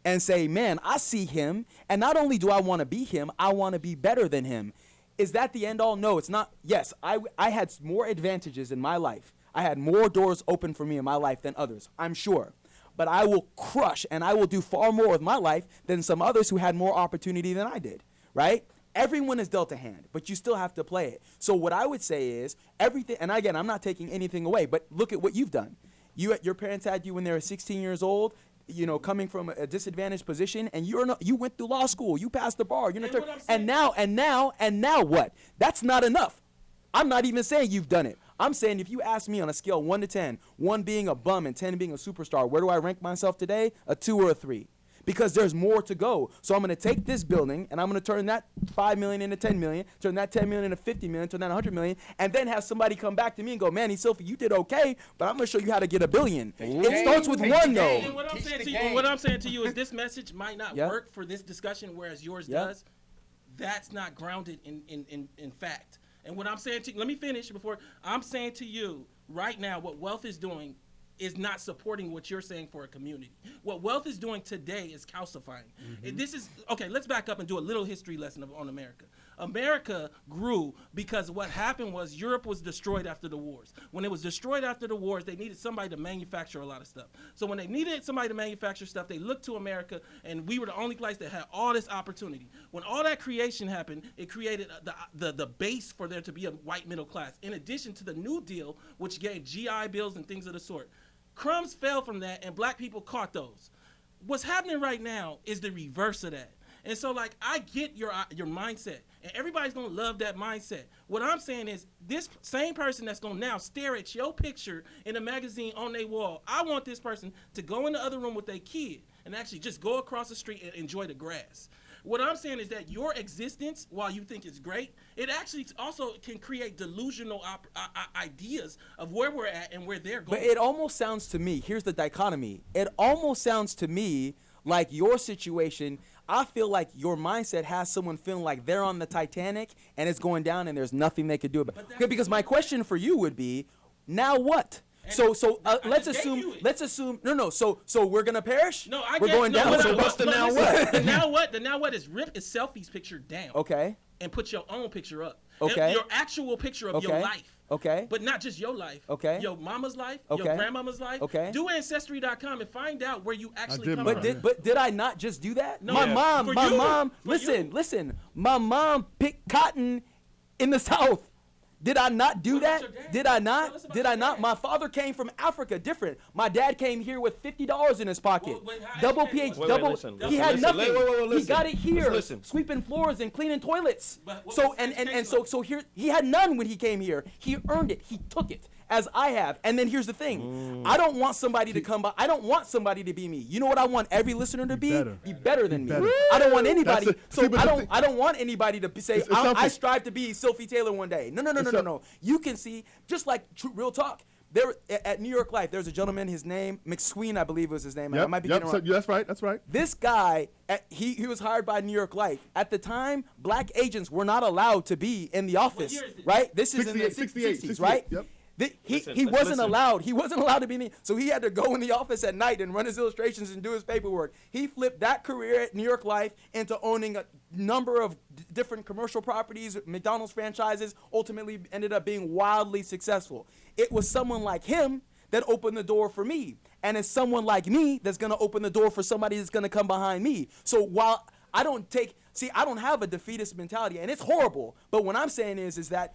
and say, man, I see him, and not only do I want to be him, I want to be better than him. Is that the end all? No, it's not. Yes, I had more advantages in my life. I had more doors open for me in my life than others, I'm sure. But I will crush and I will do far more with my life than some others who had more opportunity than I did, right? Everyone is dealt a hand, but you still have to play it. So what I would say is everything, and again, I'm not taking anything away, but look at what you've done. Your parents had you when they were 16 years old, you know, coming from a disadvantaged position, and you went through law school, you passed the bar, and now what? That's not enough. I'm not even saying you've done it. I'm saying if you ask me on a scale 1 to 10, 1 being a bum and 10 being a superstar, where do I rank myself today? A 2 or a 3. Because there's more to go. So I'm going to take this building and I'm going to turn that 5 million into 10 million, turn that 10 million into 50 million, turn that 100 million, and then have somebody come back to me and go, man, Sophie, you did okay, but I'm going to show you how to get $1 billion. It starts with one, though. And what I'm saying to you is this message might not work for this discussion, whereas yours does. That's not grounded in fact. And what I'm saying to you, let me finish before, I'm saying to you right now, what wealth is doing is not supporting what you're saying for a community. What wealth is doing today is calcifying. This is, okay, let's back up and do a little history lesson on America. America grew because what happened was Europe was destroyed after the wars. When it was destroyed after the wars, they needed somebody to manufacture a lot of stuff. So when they needed somebody to manufacture stuff, they looked to America, and we were the only place that had all this opportunity. When all that creation happened, it created the base for there to be a white middle class, in addition to the New Deal, which gave GI Bills and things of the sort. Crumbs fell from that, and black people caught those. What's happening right now is the reverse of that. And so, like, I get your mindset, and everybody's going to love that mindset. What I'm saying is this same person that's going to now stare at your picture in a magazine on their wall, I want this person to go in the other room with their kid and actually just go across the street and enjoy the grass. What I'm saying is that your existence, while you think it's great, it actually also can create delusional ideas of where we're at and where they're going. But it almost sounds to me, here's the dichotomy, it almost sounds to me like your situation, I feel like your mindset has someone feeling like they're on the Titanic and it's going down and there's nothing they could do about it. Because my question for you would be, now what? So let's assume so we're gonna perish. No, I we're get, going no, down. So what's the now what? The now what is rip is Selfie's picture down. Okay. And put your own picture up. Okay. Your actual picture of your life. Okay. But not just your life. Okay. Your mama's life. Okay. Your grandmama's life. Okay. Do Ancestry.com and find out where you actually come from. But did I not just do that? No. My mom. Listen. My mom picked cotton in the South. Did I not do that? Did I not? My father came from Africa, different. My dad came here with $50 in his pocket. Double PhD, he had nothing. He got it here, sweeping floors and cleaning toilets. So here, he had none when he came here. He earned it. He took it, as I have. And then here's the thing. I don't want somebody to come by. I don't want somebody to be me. You know what I want every listener to be? Be better than me. I don't want anybody. I don't want anybody to say, I strive to be Sophie Taylor one day. No. You can see, just like real talk. There at New York Life, there's a gentleman. His name McSween, I believe was his name. I might be getting it wrong. That's right. This guy, he was hired by New York Life. At the time, black agents were not allowed to be in the office. Right? This is in the 60s, right? Yep. He wasn't allowed. He wasn't allowed to be in the, so he had to go in the office at night and run his illustrations and do his paperwork. He flipped that career at New York Life into owning a number of different commercial properties, McDonald's franchises, ultimately ended up being wildly successful. It was someone like him that opened the door for me. And it's someone like me that's going to open the door for somebody that's going to come behind me. So while I don't have a defeatist mentality, and it's horrible, but what I'm saying is that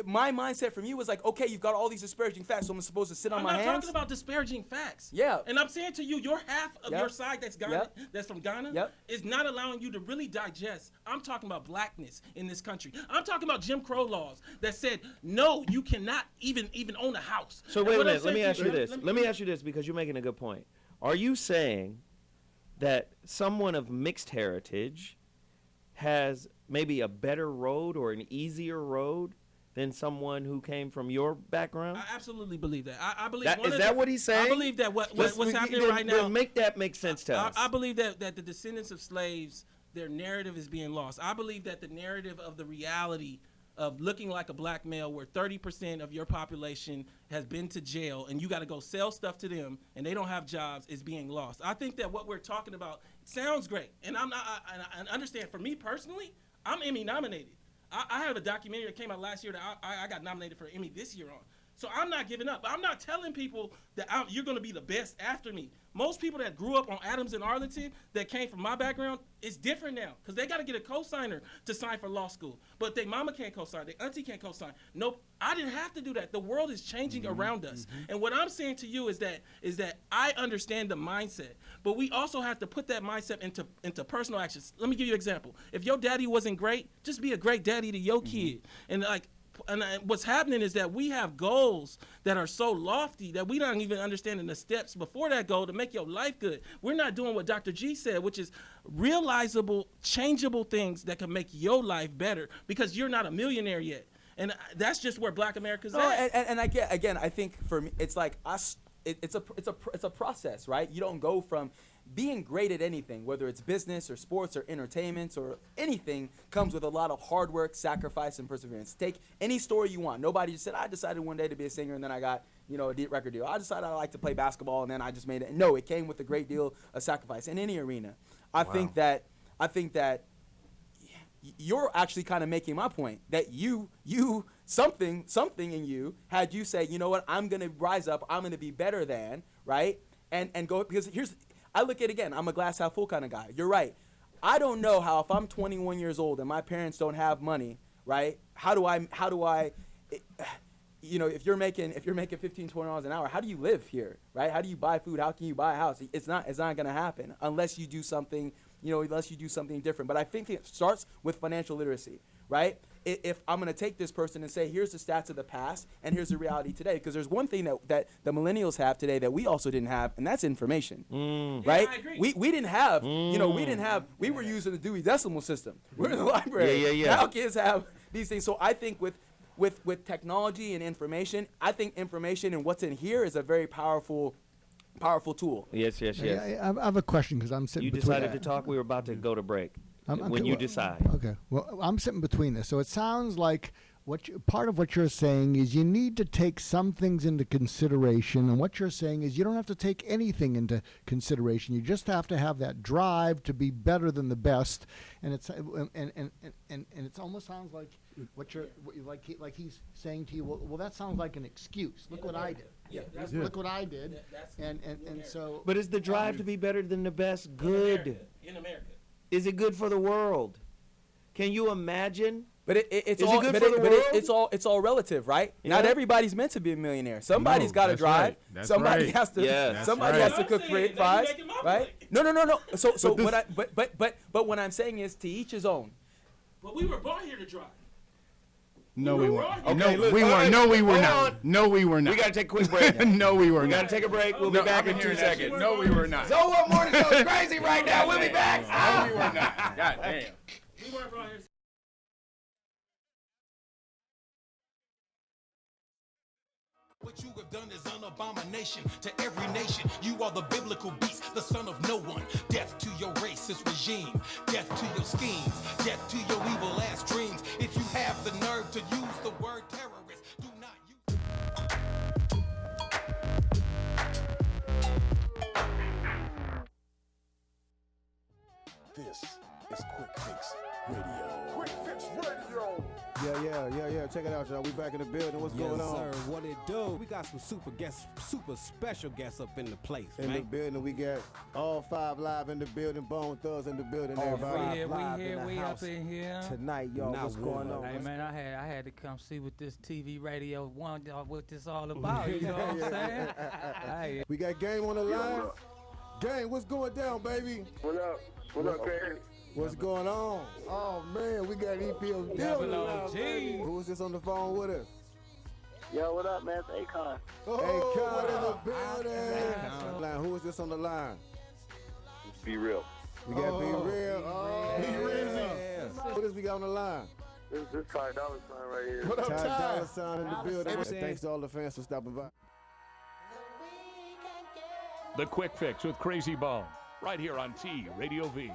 my mindset from you was like, okay, you've got all these disparaging facts, so I'm supposed to sit on my hands? I'm not talking about disparaging facts. Yeah. And I'm saying to you, your half of your side that's Ghana, that's from Ghana, is not allowing you to really digest. I'm talking about blackness in this country. I'm talking about Jim Crow laws that said, no, you cannot even own a house. So wait a minute, let me ask you this. Let me ask you this, because you're making a good point. Are you saying that someone of mixed heritage has maybe a better road or an easier road than someone who came from your background? I absolutely believe that. I believe that, is that what he's saying? I believe that what's happening right now. Make that make sense to us. I believe that the descendants of slaves, their narrative is being lost. I believe that the narrative of the reality of looking like a black male where 30% of your population has been to jail and you got to go sell stuff to them and they don't have jobs is being lost. I think that what we're talking about sounds great. And I understand, for me personally, I'm Emmy nominated. I have a documentary that came out last year that I got nominated for an Emmy this year on. So I'm not giving up. I'm not telling people that you're going to be the best after me. Most people that grew up on Adams and Arlington that came from my background, it's different now because they got to get a co-signer to sign for law school. But their mama can't co-sign, their auntie can't co-sign. Nope, I didn't have to do that. The world is changing around us. And what I'm saying to you is that I understand the mindset, but we also have to put that mindset into personal actions. Let me give you an example. If your daddy wasn't great, just be a great daddy to your kid. And what's happening is that we have goals that are so lofty that we don't even understand the steps before that goal to make your life good. We're not doing what Dr. G said, which is realizable, changeable things that can make your life better because you're not a millionaire yet. And that's just where Black America's at. And I think for me, it's like us. It's a process, right? You don't go from being great at anything, whether it's business or sports or entertainment or anything, comes with a lot of hard work, sacrifice, and perseverance. Take any story you want. Nobody just said, I decided one day to be a singer and then I got, a record deal. I decided I like to play basketball and then I just made it. No, it came with a great deal of sacrifice in any arena. I think that you're actually kind of making my point that something in you had you say, you know what, I'm going to rise up, I'm going to be better than, right? And go, because I look at it again, I'm a glass half full kind of guy. You're right. I don't know how, if I'm 21 years old and my parents don't have money, right? How do I, if you're making $15, $20 an hour, how do you live here, right? How do you buy food? How can you buy a house? It's not going to happen unless you do something, different. But I think it starts with financial literacy, right? If I'm going to take this person and say, here's the stats of the past and here's the reality today, because there's one thing that the millennials have today that we also didn't have, and that's information, right? Yeah, I agree. We didn't have, we were using the Dewey Decimal System. We're in the library. Yeah. Now kids have these things. So I think with technology and information, I think information and what's in here is a very powerful tool. Yes. I have a question because I'm sitting. You between decided to talk. We were about to go to break. When you decide. Okay. Well, I'm sitting between this, so it sounds like part of what you're saying is you need to take some things into consideration, and what you're saying is you don't have to take anything into consideration. You just have to have that drive to be better than the best, and it's it almost sounds like like he's saying to you, well, that sounds like an excuse. Look what I did. Yeah, look what I did. And so. But is the drive to be better than the best good? In America. Is it good for the world? Can you imagine? But it's all relative, right? Yeah. Not everybody's meant to be a millionaire. Somebody's got to drive. Right. Somebody has to. Yes. Somebody has to cook fries, right? No. So but what I'm saying is to each his own. But we were born here to drive. No, we weren't. Okay, No, we weren't. No, we were not. No, we were not. We got to take a quick break. No, we were not. We got to take a break. We'll be back in 2 seconds. No, we were not. So what morning show is crazy right now. We'll be back. No, we were not. God damn. We weren't born here. What you have done is an abomination to every nation. You are the biblical beast, the son of no one. Death to your racist regime, death to your schemes, death to your evil ass dreams. If you have the nerve to use the word terrorist, do not use This is Quick Fix Radio. Quick Fix Radio. Yeah. Check it out, y'all. We back in the building. What's going on? Yes, sir. What it do? We got some super special guests up in the place, in the building, we got all 5 live in the building. Bone Thugs in the building. Everybody. We up in here tonight, y'all. What's going on? Hey, man, I had to come see what this TV radio what this all about. You know what I'm saying? Hey. We got Game on the line. Game, what's going down, baby? What up? What up, Game? What's going on? Oh man, we got EPO Dylan. Who is this on the phone with us? Yo, what up, man? It's Akon. Akon in the building. Who is this on the line? Be Real. We got Be Real. Be Real. Who is we got on the line? This Ty Dolla $ign right here. What up, Ty Dolla $ign in the building. Thanks to all the fans for stopping by. The Quick Fix with Crazy Bone, right here on T Radio V.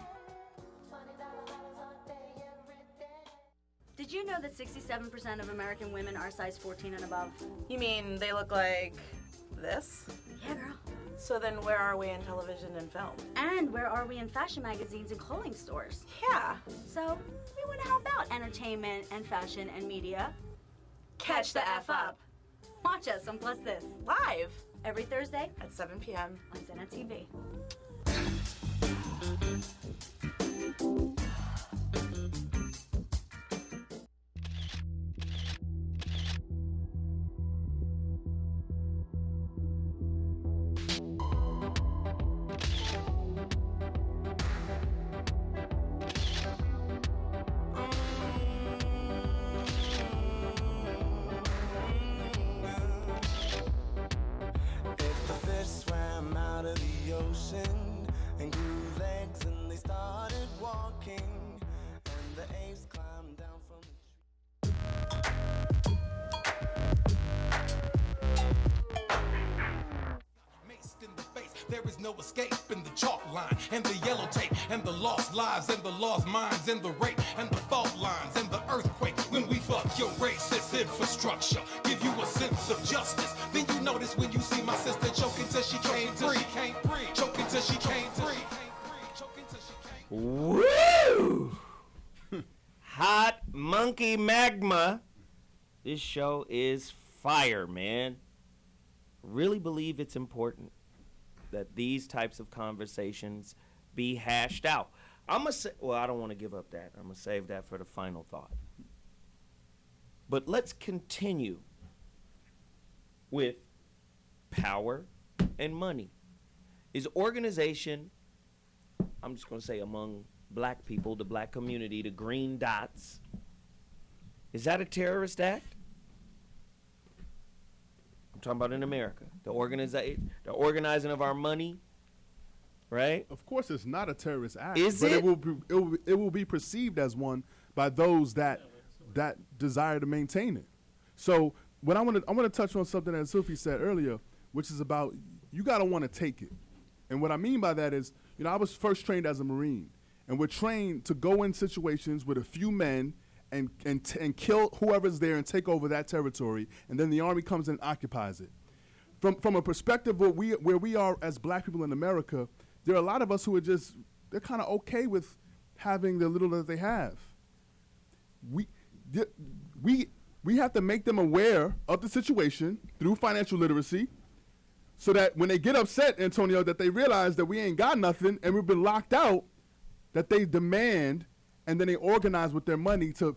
Did you know that 67% of American women are size 14 and above? You mean they look like this? Yeah, girl. So then where are we in television and film? And where are we in fashion magazines and clothing stores? Yeah. So we want to help out entertainment and fashion and media. Catch the F up. Watch us on Plus This. Live. Every Thursday at 7 p.m. on Senate TV. If the fish swam out of the ocean and grew legs and they started walking, and the apes climbed down from Maced in the face, there is no escape in the chalk line and the yellow tape and the lost lives and the lost minds and the rape and the fault lines and the earthquake. When we fuck your racist infrastructure, give you a sense of justice. Then you notice when you see my sister choking till she can't breathe, choking till she can't breathe. Woo! Hot monkey magma. This show is fire, man. Really believe it's important that these types of conversations be hashed out. I don't want to give up that. I'm going to save that for the final thought. But let's continue with power and money. Is organization, I'm just going to say among black people, the black community, the green dots, is that a terrorist act? I'm talking about in America. The organizing of our money, right? Of course, it's not a terrorist act. Is but it? It will be perceived as one by those that desire to maintain it. So what I want to touch on something that Sophie said earlier, which is about you got to want to take it. And what I mean by that is, I was first trained as a Marine, and we're trained to go in situations with a few men and kill whoever's there and take over that territory, and then the Army comes and occupies it. From a perspective where we are as black people in America, there are a lot of us who are they're kind of okay with having the little that they have. We have to make them aware of the situation through financial literacy, so that when they get upset, Antonio, that they realize that we ain't got nothing and we've been locked out, that they demand and then they organize with their money to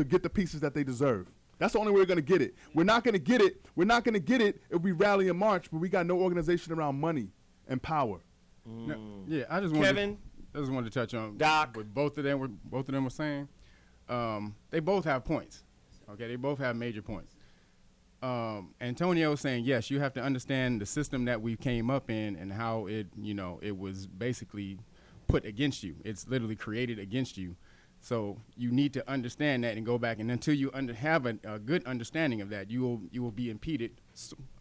get the pieces that they deserve. That's the only way we're gonna get it. We're not gonna get it. We're not gonna get it if we rally and march, but we got no organization around money and power. Now, yeah, I just wanted to touch on Doc. what both of them were saying. They both have points. Okay, they both have major points. Antonio saying, yes, you have to understand the system that we came up in and how it was basically put against you. It's literally created against you. So you need to understand that and go back. And until you have a good understanding of that, you will be impeded.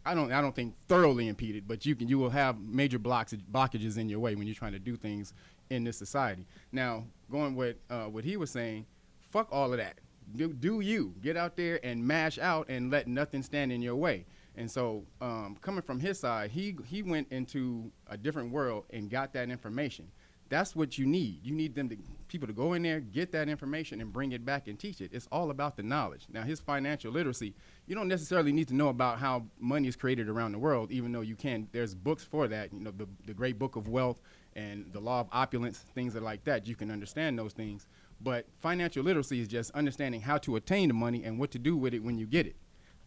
I don't think thoroughly impeded, but you will have major blockages in your way when you're trying to do things in this society. Now, going with what he was saying, fuck all of that. Do you get out there and mash out and let nothing stand in your way? And so, coming from his side, he went into a different world and got that information. That's what you need. You need people to go in there, get that information, and bring it back and teach it. It's all about the knowledge. Now, his financial literacy, you don't necessarily need to know about how money is created around the world, even though you can. There's books for that, the Great Book of Wealth and the Law of Opulence, things like that. You can understand those things. But financial literacy is just understanding how to attain the money and what to do with it when you get it.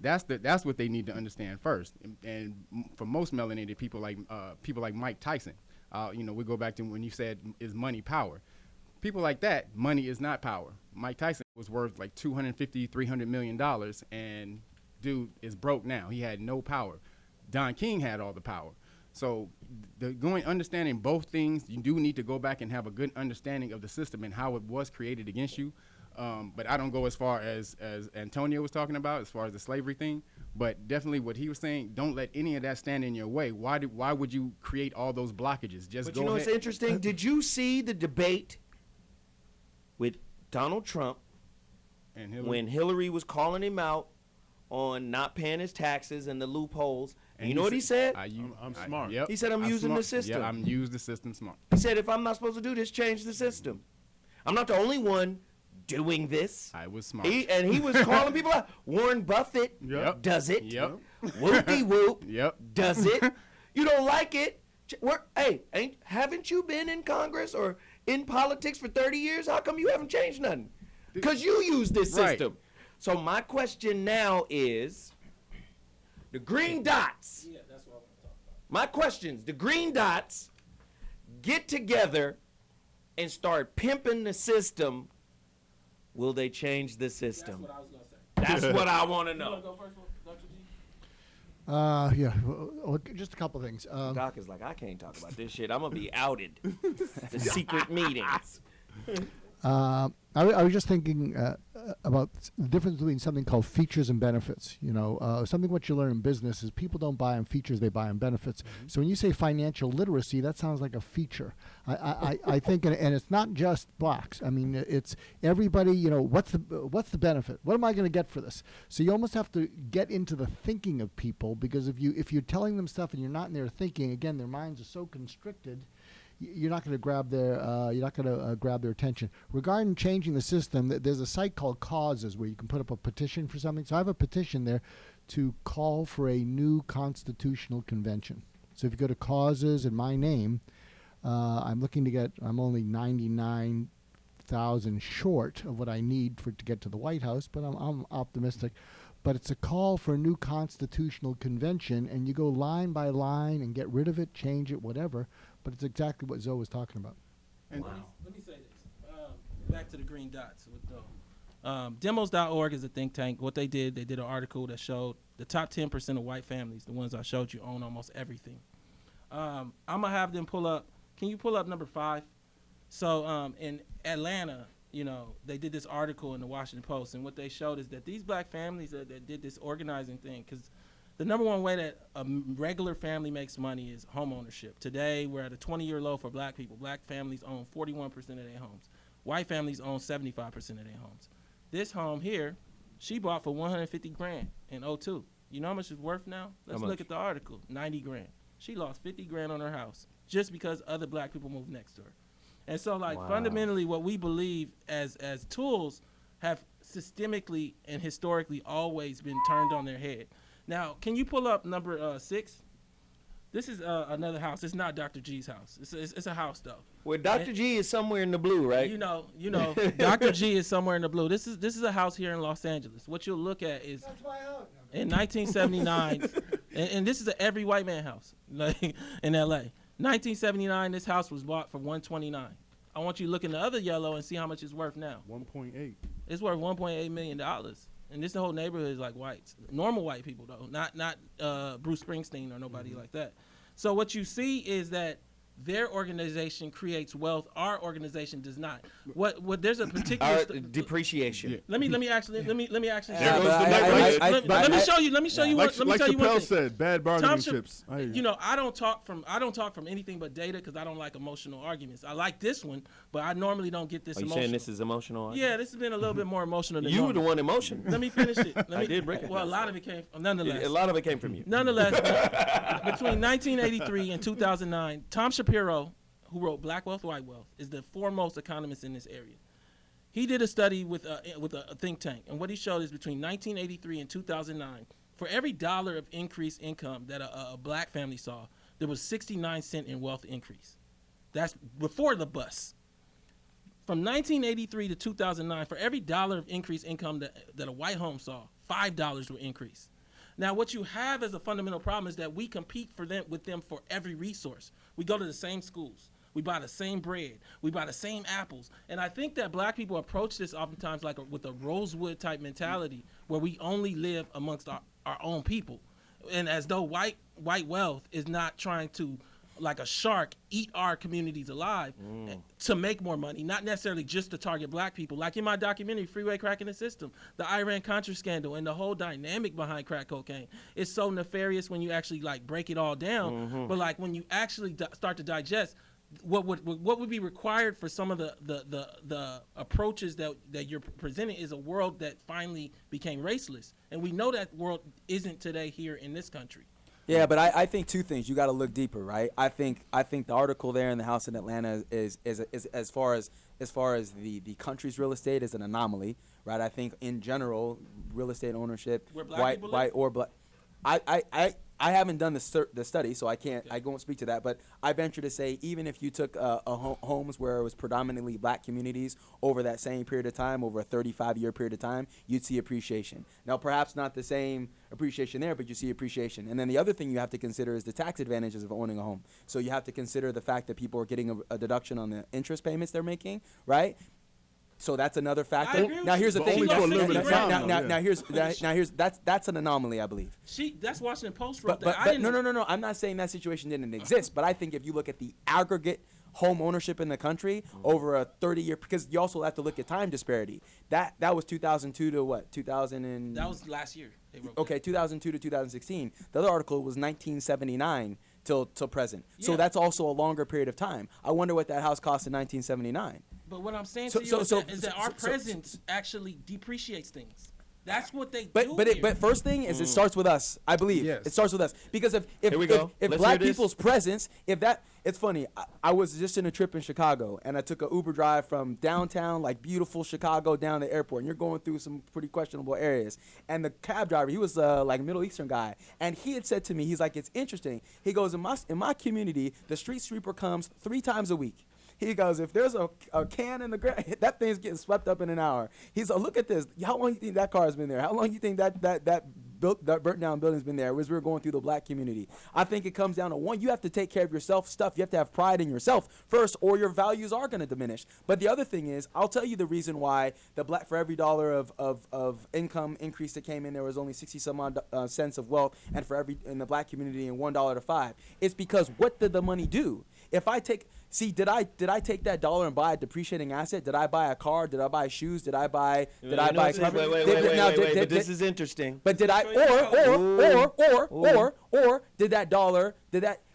That's what they need to understand first. And for most melanated people like Mike Tyson, we go back to when you said, is money power? People like that, money is not power. Mike Tyson was worth like $250, $300 million, and dude is broke now. He had no power. Don King had all the power. So understanding both things, you do need to go back and have a good understanding of the system and how it was created against you. But I don't go as far as Antonio was talking about, as far as the slavery thing. But definitely what he was saying, don't let any of that stand in your way. Why would you create all those blockages? But you know what's interesting? Did you see the debate with Donald Trump And Hillary? when Hillary was calling him out on not paying his taxes and the loopholes. And you know what he said? I'm smart. Yep. He said, I'm using smart. the system. Yeah, I'm use the system smart. He said, if I'm not supposed to do this, change the system. I'm not the only one doing this. I was smart. He was calling people out. Warren Buffett does it. Yep. Whoop-de-whoop Yep. does it. You don't like it? Haven't you been in Congress or in politics for 30 years? How come you haven't changed nothing? Because you use this system. So my question now is, the green dots. Yeah, that's what I want to talk about. My questions, the green dots get together and start pimping the system. Will they change the system? That's what I was going to say. That's what I want to You know. want to go first, Dr. G? Yeah, well, just a couple things. Doc is like, I can't talk about this shit. I'm going to be outed. The secret meetings. I was just thinking about the difference between something called features and benefits. You know, something what you learn in business is people don't buy on features, they buy on benefits. So when you say financial literacy, that sounds like a feature. I think, and it's not just blacks. I mean, it's everybody. You know, what's the benefit? What am I going to get for this? So you almost have to get into the thinking of people, because if you're telling them stuff and you're not in their thinking, again, their minds are so constricted. You're not going to grab their attention. Regarding changing the system, there's a site called Causes where you can put up a petition for something. So I have a petition there to call for a new constitutional convention. So if you go to Causes in my name, I'm only 99,000 short of what I need to get to the White House, but I'm optimistic. But it's a call for a new constitutional convention, and you go line by line and get rid of it, change it, whatever. But it's exactly what Zoe was talking about. Let me say this. Back to the green dots with Zoe. Demos.org is a think tank. What they did an article that showed the top 10% of white families, the ones I showed you, own almost everything. I'm going to have them pull up. Can you pull up number 5? So in Atlanta, you know, they did this article in the Washington Post, and what they showed is that these black families that did this organizing thing, because the number one way that a regular family makes money is home ownership. Today, we're at a 20-year low for black people. Black families own 41% of their homes. White families own 75% of their homes. This home here, she bought for $150,000 in 2002. You know how much it's worth now? Let's look at the article. $90,000. She lost $50,000 on her house just because other black people moved next to her. And so, fundamentally, what we believe as tools have systemically and historically always been turned on their head. Now, can you pull up number 6? This is another house. It's not Dr. G's house. It's a house, though. Well, Dr. G is somewhere in the blue, right? You know, Dr. G is somewhere in the blue. This is a house here in Los Angeles. What you'll look at is in 1979, and this is an every white man house in L.A. 1979, this house was bought for $129. I want you to look in the other yellow and see how much it's worth now. 1.8. It's worth $1.8 million. And this whole neighborhood is like whites, normal white people though, not Bruce Springsteen or nobody like that. So what you see is that their organization creates wealth. Our organization does not. What there's a particular depreciation. Let me actually. There goes the next. Let me show you. Let me show you what. Let me tell you one Chappelle thing. said, bad bargaining chips. You know, I don't talk from anything but data because I don't like emotional arguments. I like this one, but I normally don't get this emotional. Are you saying this is emotional argument? Yeah, this has been a little bit more emotional than you were normal. the one emotional. Let me finish it. I did recognize. Well, a lot of it came. Nonetheless, a lot of it came from you. Nonetheless, between 1983 and 2009, Tom Shapiro, who wrote Black Wealth, White Wealth, is the foremost economist in this area. He did a study with a think tank, and what he showed is between 1983 and 2009, for every dollar of increased income that a black family saw, there was 69 cents in wealth increase. That's before the bust. From 1983 to 2009, for every dollar of increased income that a white home saw, $5 were increased. Now, what you have as a fundamental problem is that we compete with them for every resource. We go to the same schools. We buy the same bread. We buy the same apples. And I think that black people approach this oftentimes with a Rosewood type mentality where we only live amongst our own people. And as though white wealth is not trying to, like a shark, eat our communities alive to make more money, not necessarily just to target black people. Like in my documentary, Freeway Crack in the System, the Iran-Contra scandal and the whole dynamic behind crack cocaine. It's so nefarious when you actually break it all down. But when you actually start to digest, what would be required for some of the approaches that you're presenting is a world that finally became raceless, and we know that world isn't today here in this country. Yeah, but I think two things. You got to look deeper, right? I think the article there in the House in Atlanta is as far as the country's real estate is an anomaly, right? I think in general, real estate ownership, white or black. I haven't done the study, so I won't speak to that. But I venture to say, even if you took homes where it was predominantly black communities over that same period of time, over a 35-year period of time, you'd see appreciation. Now, perhaps not the same appreciation there, but you see appreciation. And then the other thing you have to consider is the tax advantages of owning a home. So you have to consider the fact that people are getting a deduction on the interest payments they're making, right? So that's another factor. Now here's the thing. Now here's that's an anomaly, I believe. That's Washington Post wrote but, that. No. I'm not saying that situation didn't exist, but I think if you look at the aggregate home ownership in the country over a 30-year, because you also have to look at time disparity. That was 2002 to what? 2000 and that was last year. They wrote okay, 2002 to 2016. The other article was 1979 till present. Yeah. So that's also a longer period of time. I wonder what that house cost in 1979. But what I'm saying to you is that our presence actually depreciates things. That's what they do. But first thing is it starts with us. I believe it starts with us because if black people's presence, it's funny. I was just in a trip in Chicago and I took an Uber drive from downtown, like beautiful Chicago, down to the airport, and you're going through some pretty questionable areas. And the cab driver, he was like a Middle Eastern guy, and he had said to me, he's like, it's interesting. He goes, in my community, the street sweeper comes 3 times a week. He goes, if there's a can in the ground, that thing's getting swept up in an hour. He's like, look at this. How long do you think that car has been there? How long do you think that burnt down building's been there as we were going through the black community? I think it comes down to one, you have to take care of yourself stuff. You have to have pride in yourself first, or your values are going to diminish. But the other thing is, I'll tell you the reason why for every dollar of income increase that came in, there was only 60 some odd cents of wealth, and in the black community, and $1 to 5. It's because what did the money do? If I take, did I take that dollar and buy a depreciating asset? Did I buy a car? Did I buy shoes? Did I buy? Wait, but this is interesting. But did I, or did that dollar?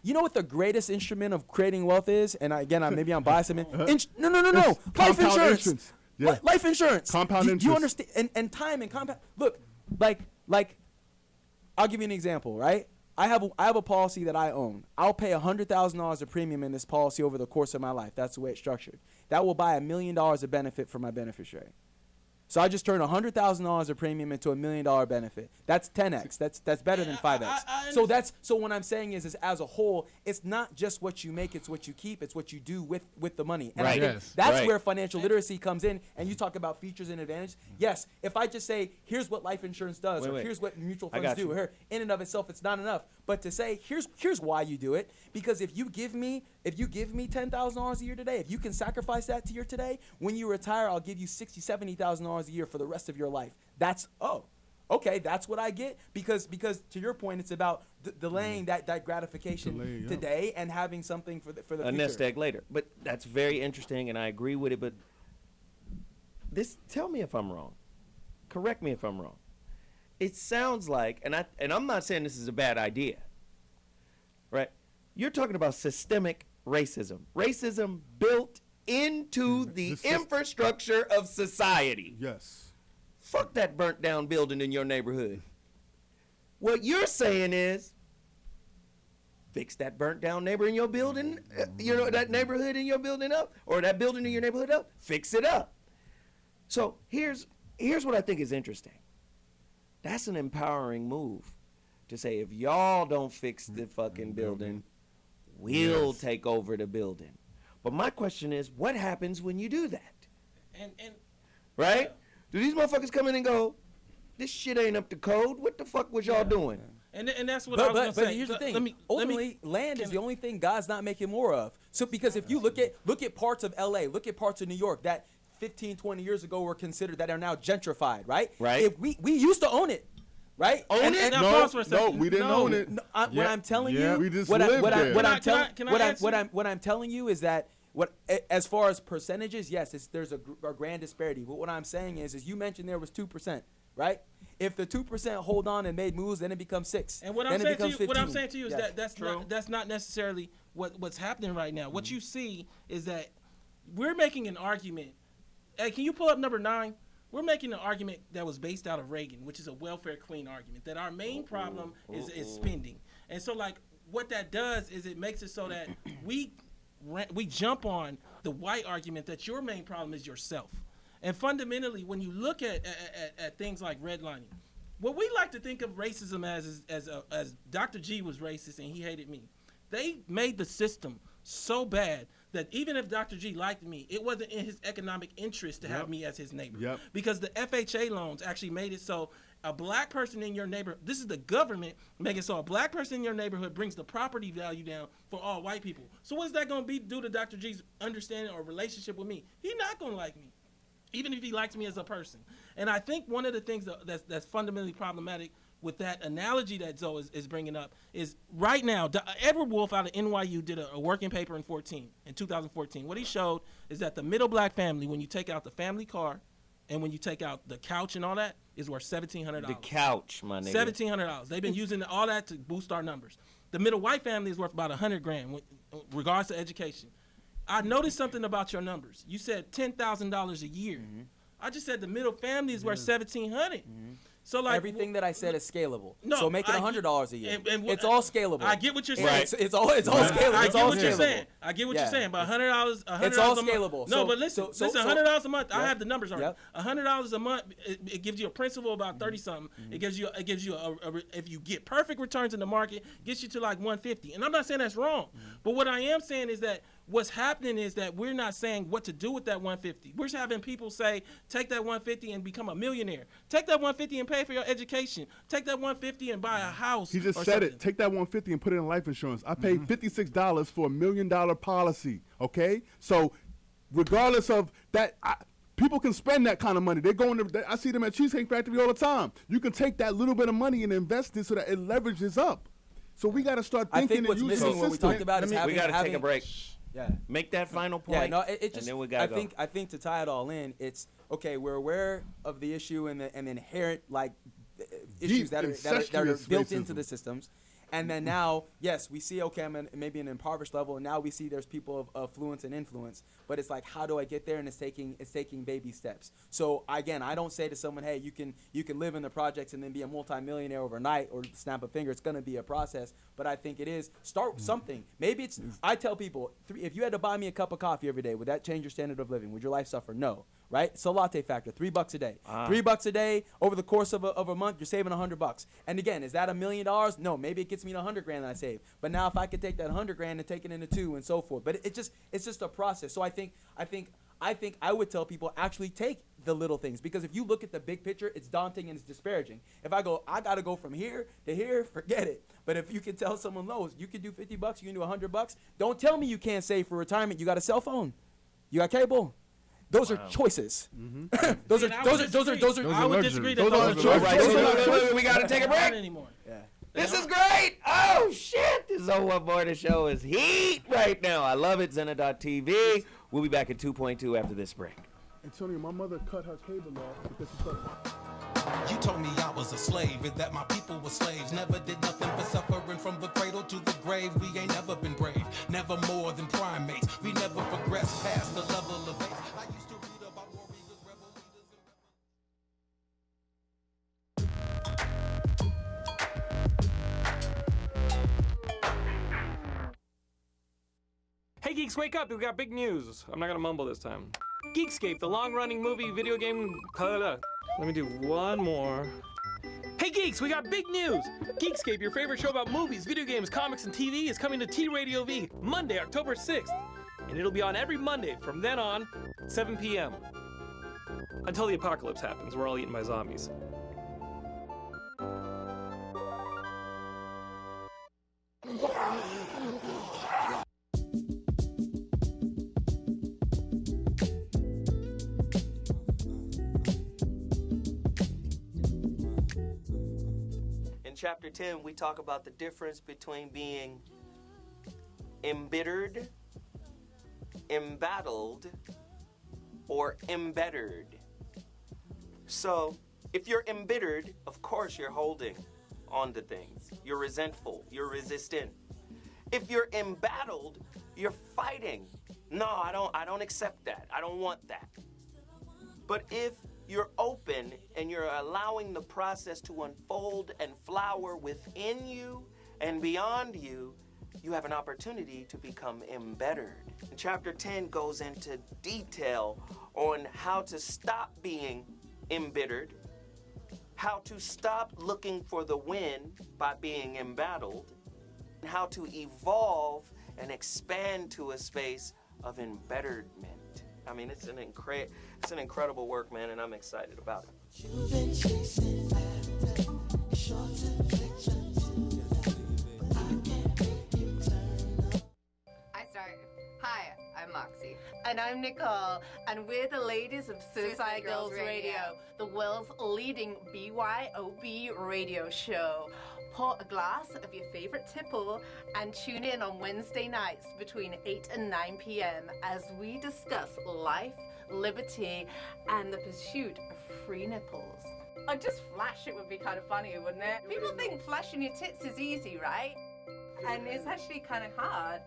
You know what the greatest instrument of creating wealth is? And maybe I'm biased. No. Life insurance. Yeah. Life insurance. Compound interest. Do you understand? And time and compound. Look, like, I'll give you an example, right? I have a policy that I own. I'll pay $100,000 of premium in this policy over the course of my life. That's the way it's structured. That will buy $1 million of benefit for my beneficiary. So I just turned $100,000 of premium into $1 million benefit. That's 10x. That's better than 5x. So what I'm saying is as a whole, it's not just what you make, it's what you keep, it's what you do with the money. And I think that's where financial literacy comes in. And you talk about features and advantages. Yes, if I just say here's what life insurance does, here's what mutual funds do, in and of itself, it's not enough. But to say here's why you do it, because if you give me $10,000 a year today, if you can sacrifice that to your today, when you retire, I'll give you $60,000, $70,000 a year for the rest of your life. That's okay, that's what I get, because to your point, it's about delaying that gratification today and having something for the future. A nest egg later. But that's very interesting, and I agree with it. But tell me if I'm wrong. Correct me if I'm wrong. It sounds like, and I'm not saying this is a bad idea, right? You're talking about systemic racism. Racism built into the infrastructure of society. Yes. Fuck that burnt down building in your neighborhood. What you're saying is, fix that burnt down neighbor in your building, that neighborhood in your building up, or that building in your neighborhood up, fix it up. So here's what I think is interesting. That's an empowering move to say, if y'all don't fix the fucking building, we'll take over the building. But my question is, what happens when you do that? And right? Do these motherfuckers come in and go, this shit ain't up to code? What the fuck was y'all doing? And that's what I was going to say. But here's the thing. Ultimately, land is the only thing God's not making more of. So because if you look at parts of LA, look at parts of New York that 15, 20 years ago were considered, that are now gentrified, right? Right. If we used to own it. Right? Own it? No, we didn't own it. What I'm telling you, we just lived there. What I'm telling you is that as far as percentages, yes, there's a grand disparity. But what I'm saying is you mentioned there was 2%. right? If the 2% hold on and made moves, then it becomes 6. And what then I'm it saying to becomes you, 15. is Yeah. that that's not necessarily what's happening right now. What you see is that we're making an argument. Hey, can you pull up number 9? We're making an argument that was based out of Reagan, which is a welfare queen argument, that our main problem is spending. And so, like, what that does is it makes it so that we jump on the white argument that your main problem is yourself. And fundamentally, when you look at things like redlining, what we like to think of racism as Dr. G was racist and he hated me. They made the system so bad that even if Dr. G liked me, it wasn't in his economic interest to have me as his neighbor. Because the FHA loans actually made it so a black person in your neighborhood, this is the government making so a black person in your neighborhood brings the property value down for all white people. So what's that going to be due to Dr. G's understanding or relationship with me? He's not going to like me, even if he likes me as a person. And I think one of the things that's fundamentally problematic with that analogy that Zoe is bringing up is right now, Edward Wolf out of NYU did a working paper in 2014. What he showed is that the middle black family, when you take out the family car and when you take out the couch and all that, is worth $1,700. The couch, my nigga. $1,700. They've been using all that to boost our numbers. The middle white family is worth about $100,000 with regards to education. I noticed something about your numbers. You said $10,000 a year. I just said the middle family is worth $1,700. So like everything that I said is scalable. No, so make it $100 a year. it's all scalable. I get what you're saying. It's all scalable. I get what you're saying. I get what you're saying. But $100, it's all scalable. No, but listen, $100 a month. I have the numbers already. $100 a month. It gives you a principal about 30 something. It gives you if you get perfect returns in the market, gets you to like 150. And I'm not saying that's wrong. But what I am saying is that what's happening is that we're not saying what to do with that 150. We're just having people say, take that 150 and become a millionaire. Take that 150 and pay for your education. Take that 150 and buy a house. He just said it. Take that 150 and put it in life insurance. I paid $56 for $1 million policy. Okay, so regardless of that, people can spend that kind of money. They're going to. I see them at Cheesecake Factory all the time. You can take that little bit of money and invest it so that it leverages up. So we got to start thinking. I think what's missing, what we talked about, is having. We got to take a break. Yeah. Make that final point. Yeah, no, it just, and then we gotta go. I think to tie it all in, it's okay. We're aware of the issue and the inherent issues that are built into the systems, and then now, yes, we see I'm maybe an impoverished level, and now we see there's people of affluence and influence. But it's like, how do I get there? And it's taking baby steps. So again, I don't say to someone, hey, you can live in the projects and then be a multimillionaire overnight or snap a finger. It's going to be a process. But I think it is start with something. Maybe it's. I tell people, if you had to buy me a cup of coffee every day, would that change your standard of living? Would your life suffer? No. Right? It's a latte factor. $3 a day. $3 a day over the course of a month, you're saving $100. And again, is that $1 million? No. Maybe it gets me to $100,000 that I save. But now if I could take that $100,000 and take it into 2 and so forth. But it's just a process. So I think I would tell people actually take the little things, because if you look at the big picture, it's daunting and it's disparaging. If I got to go from here to here, forget it. But if you can tell someone, Lowe's, you can do $50, you can do $100. Don't tell me you can't save for retirement. You got a cell phone, you got cable. Those are choices. Those are. I would disagree. Those are choices. We got to take a break. Anymore. Yeah. This is great. Oh, shit. The ZOWHAT Morning Show is heat right now. I love it. Zena.tv. We'll be back at 2.2 after this break. Antonio, my mother cut her cable off because she thought. You told me I was a slave and that my people were slaves. Never did nothing but suffering from the cradle to the grave. We ain't never been brave, never more than primates. We never progressed past the level of hate. I used to read about warriors, rebel leaders. Hey geeks, wake up! We got big news. I'm not gonna mumble this time. Geekscape, the long-running movie video game. Let me do one more. Hey geeks, we got big news! Geekscape, your favorite show about movies, video games, comics, and TV, is coming to T-Radio V Monday, October 6th. And it'll be on every Monday from then on, 7 p.m. Until the apocalypse happens, we're all eaten by zombies. Chapter 10, we talk about the difference between being embittered, embattled, or embittered. So, If you're embittered, of course you're holding on to things. You're resentful. You're resistant. If you're embattled, you're fighting. No, I don't accept that. I don't want that. But if you're open and you're allowing the process to unfold and flower within you and beyond you, you have an opportunity to become embittered. Chapter 10 goes into detail on how to stop being embittered, how to stop looking for the win by being embattled, and how to evolve and expand to a space of embitterment. I mean, it's an incredible work, man, and I'm excited about it. You've been chasing after short picture. I start. Hi, I'm Moxie. And I'm Nicole, and we're the ladies of Suicide Girls Radio, the world's leading BYOB radio show. Pour a glass of your favorite tipple and tune in on Wednesday nights between 8 and 9 p.m. as we discuss life, liberty, and the pursuit of free nipples. Or just flash it would be kind of funny, wouldn't it? People think flashing your tits is easy, right? And it's actually kind of hard.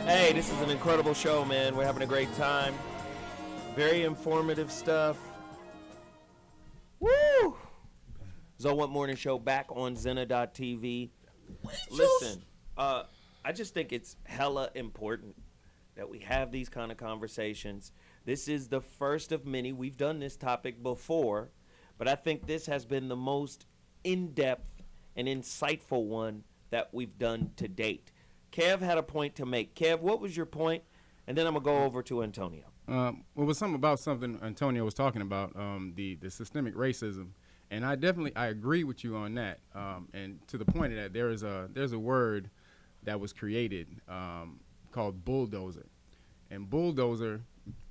Hey, this is an incredible show, man. We're having a great time. Very informative stuff. Woo! ZOWHAT Morning Show back on Zena.tv. Listen, I just think it's hella important that we have these kind of conversations. This is the first of many. We've done this topic before, but I think this has been the most in-depth and insightful one that we've done to date. Kev had a point to make. Kev, what was your point? And then I'm going to go over to Antonio. Well, it was something Antonio was talking about, the systemic racism. And I agree with you on that. And to the point of that, there's a word that was created called bulldozer. And bulldozer,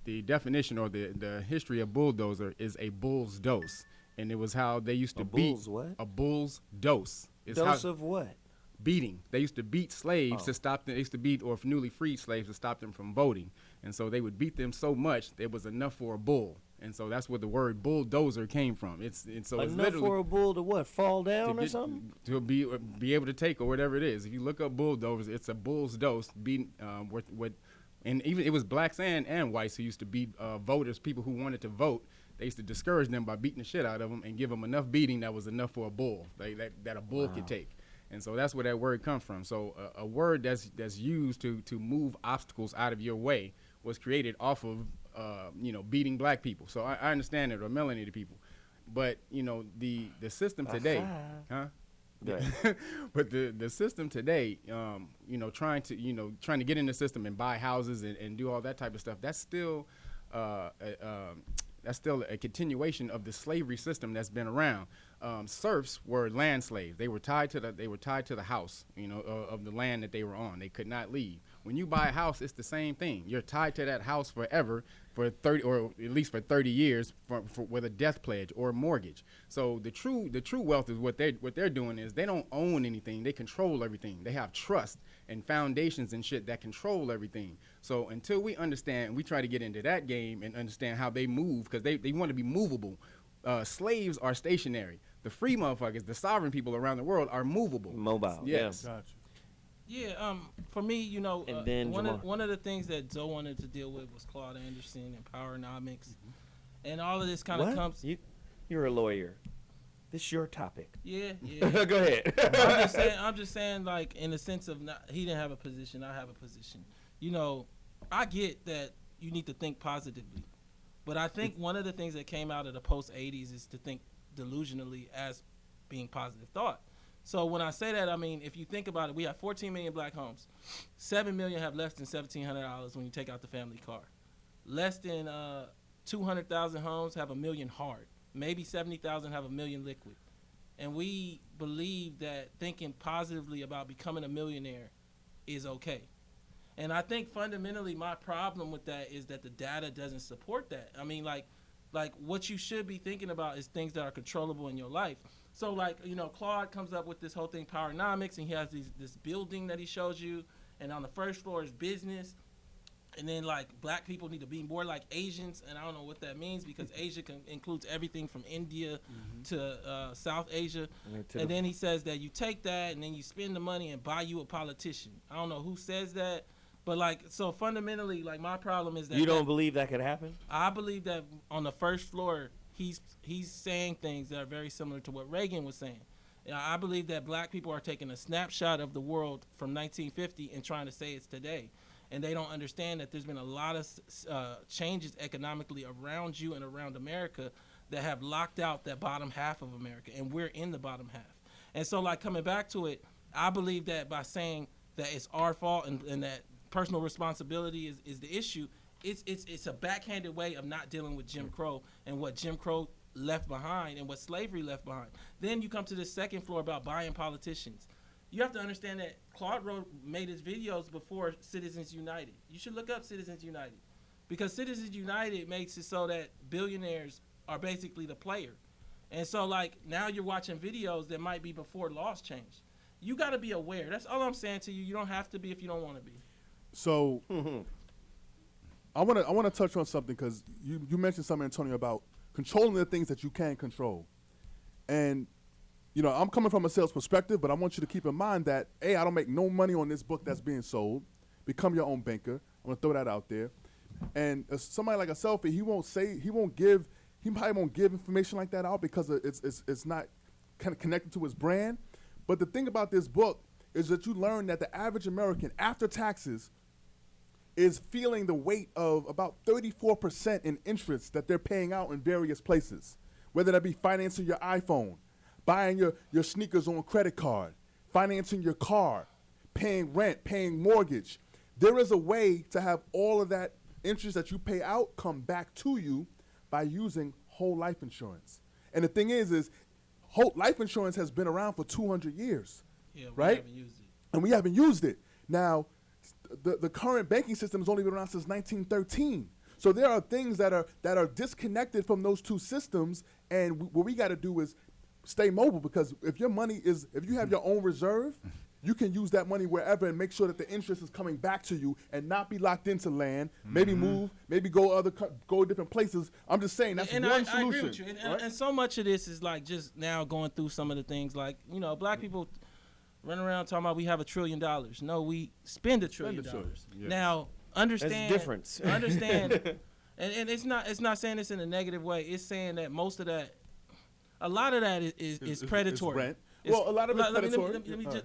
the definition or the history of bulldozer is a bull's dose. And it was how they used to beat. Bull's what? A bull's dose. Dose of what? Beating. They used to beat slaves to stop them. They used to beat or newly freed slaves to stop them from voting. And so they would beat them so much it was enough for a bull. And so that's where the word bulldozer came from. It's enough for a bull to what? Fall down or something? To be able to take or whatever it is. If you look up bulldozers, it's a bull's dose. And even it was blacks and whites who used to beat voters, people who wanted to vote. They used to discourage them by beating the shit out of them and give them enough beating that was enough for a bull that a bull could take. And so that's where that word comes from. So a word that's used to move obstacles out of your way was created off of beating black people. So I understand it, or melanated people. But the system today, huh? But the system today, trying to get in the system and buy houses and do all that type of stuff, that's still a continuation of the slavery system that's been around. Serfs were land slaves. They were tied to the house, of the land that they were on. They could not leave. When you buy a house, it's the same thing. You're tied to that house forever for 30, or at least for 30 years, with a death pledge or a mortgage. So the true wealth is what they're doing is they don't own anything. They control everything. They have trust and foundations and shit that control everything. So until we understand, we try to get into that game and understand how they move, because they want to be movable. Slaves are stationary. The free motherfuckers, the sovereign people around the world, are movable. Mobile. Yes. Yeah. Gotcha. Yeah, for me, And then one of the things that Zoe wanted to deal with was Claude Anderson and Powernomics, and all of this kind of comes. You're a lawyer. This is your topic. Yeah. Go ahead. I'm just saying, like, in the sense of he didn't have a position, I have a position. I get that you need to think positively, but I think one of the things that came out of the post-'80s is to think delusionally as being positive thought. So when I say that, I mean, if you think about it, we have 14 million black homes. 7 million have less than $1,700 when you take out the family car. Less than 200,000 homes have $1 million hard. Maybe 70,000 have $1 million liquid. And we believe that thinking positively about becoming a millionaire is okay. And I think fundamentally my problem with that is that the data doesn't support that. I mean, like what you should be thinking about is things that are controllable in your life. So like, you know, Claude comes up with this whole thing, Powernomics, and he has this building that he shows you, and on the first floor is business. And then like black people need to be more like Asians, and I don't know what that means because Asia includes everything from India to South Asia. And then he says that you take that and then you spend the money and buy you a politician. I don't know who says that, but like, so fundamentally, like my problem is that you don't believe that could happen. I believe that on the first floor, he's saying things that are very similar to what Reagan was saying. I believe that black people are taking a snapshot of the world from 1950 and trying to say it's today. And they don't understand that there's been a lot of changes economically around you and around America that have locked out that bottom half of America, and we're in the bottom half. And so, like, coming back to it, I believe that by saying that it's our fault and that personal responsibility is the issue, it's a backhanded way of not dealing with Jim Crow and what Jim Crow left behind and what slavery left behind. Then you come to the second floor about buying politicians. You have to understand that Claude made his videos before Citizens United. You should look up Citizens United, because Citizens United makes it so that billionaires are basically the player. And so like now you're watching videos that might be before laws changed. You got to be aware. That's all I'm saying to you. You don't have to be if you don't want to be. So I want to touch on something, because you mentioned something, Antonio, about controlling the things that you can control. And you know, I'm coming from a sales perspective, but I want you to keep in mind that, A, I don't make no money on this book that's being sold. Become your own banker. I'm going to throw that out there. And somebody like a Selfie, he probably won't give information like that out because it's not kind of connected to his brand. But the thing about this book is that you learn that the average American, after taxes, is feeling the weight of about 34% in interest that they're paying out in various places, whether that be financing your iPhone, buying your sneakers on credit card, financing your car, paying rent, paying mortgage. There is a way to have all of that interest that you pay out come back to you by using whole life insurance. And the thing is whole life insurance has been around for 200 years, right? Haven't used it. And we haven't used it. Now, the current banking system has only been around since 1913. So there are things that are disconnected from those two systems, and what we got to do is stay mobile, because if you have your own reserve, you can use that money wherever and make sure that the interest is coming back to you and not be locked into land. Maybe move, maybe go different places. I'm just saying that's one solution. I agree with you. Right? And so much of this is like just now going through some of the things, like, you know, black people run around talking about we have $1 trillion. No, we spend $1 trillion. Yes. Now, understand. There's a difference. Understand. and it's not saying this in a negative way. It's saying that most of that, a lot of that is predatory. Rent. Well, a lot of it's predatory.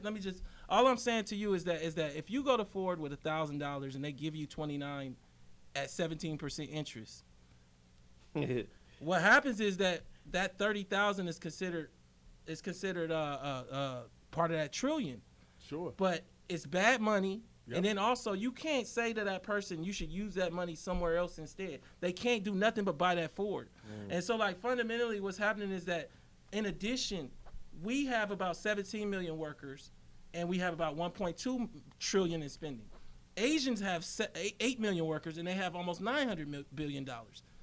Let me just. All I'm saying to you is that if you go to Ford with $1,000 and they give you $29 at 17% interest, what happens is that $30,000 is considered part of that trillion. Sure. But it's bad money. Yep. And then also, you can't say to that person, you should use that money somewhere else instead. They can't do nothing but buy that Ford. And so, like, fundamentally what's happening is that, in addition, we have about 17 million workers, and we have about 1.2 trillion in spending. Asians have 8 million workers, and they have almost $900 billion.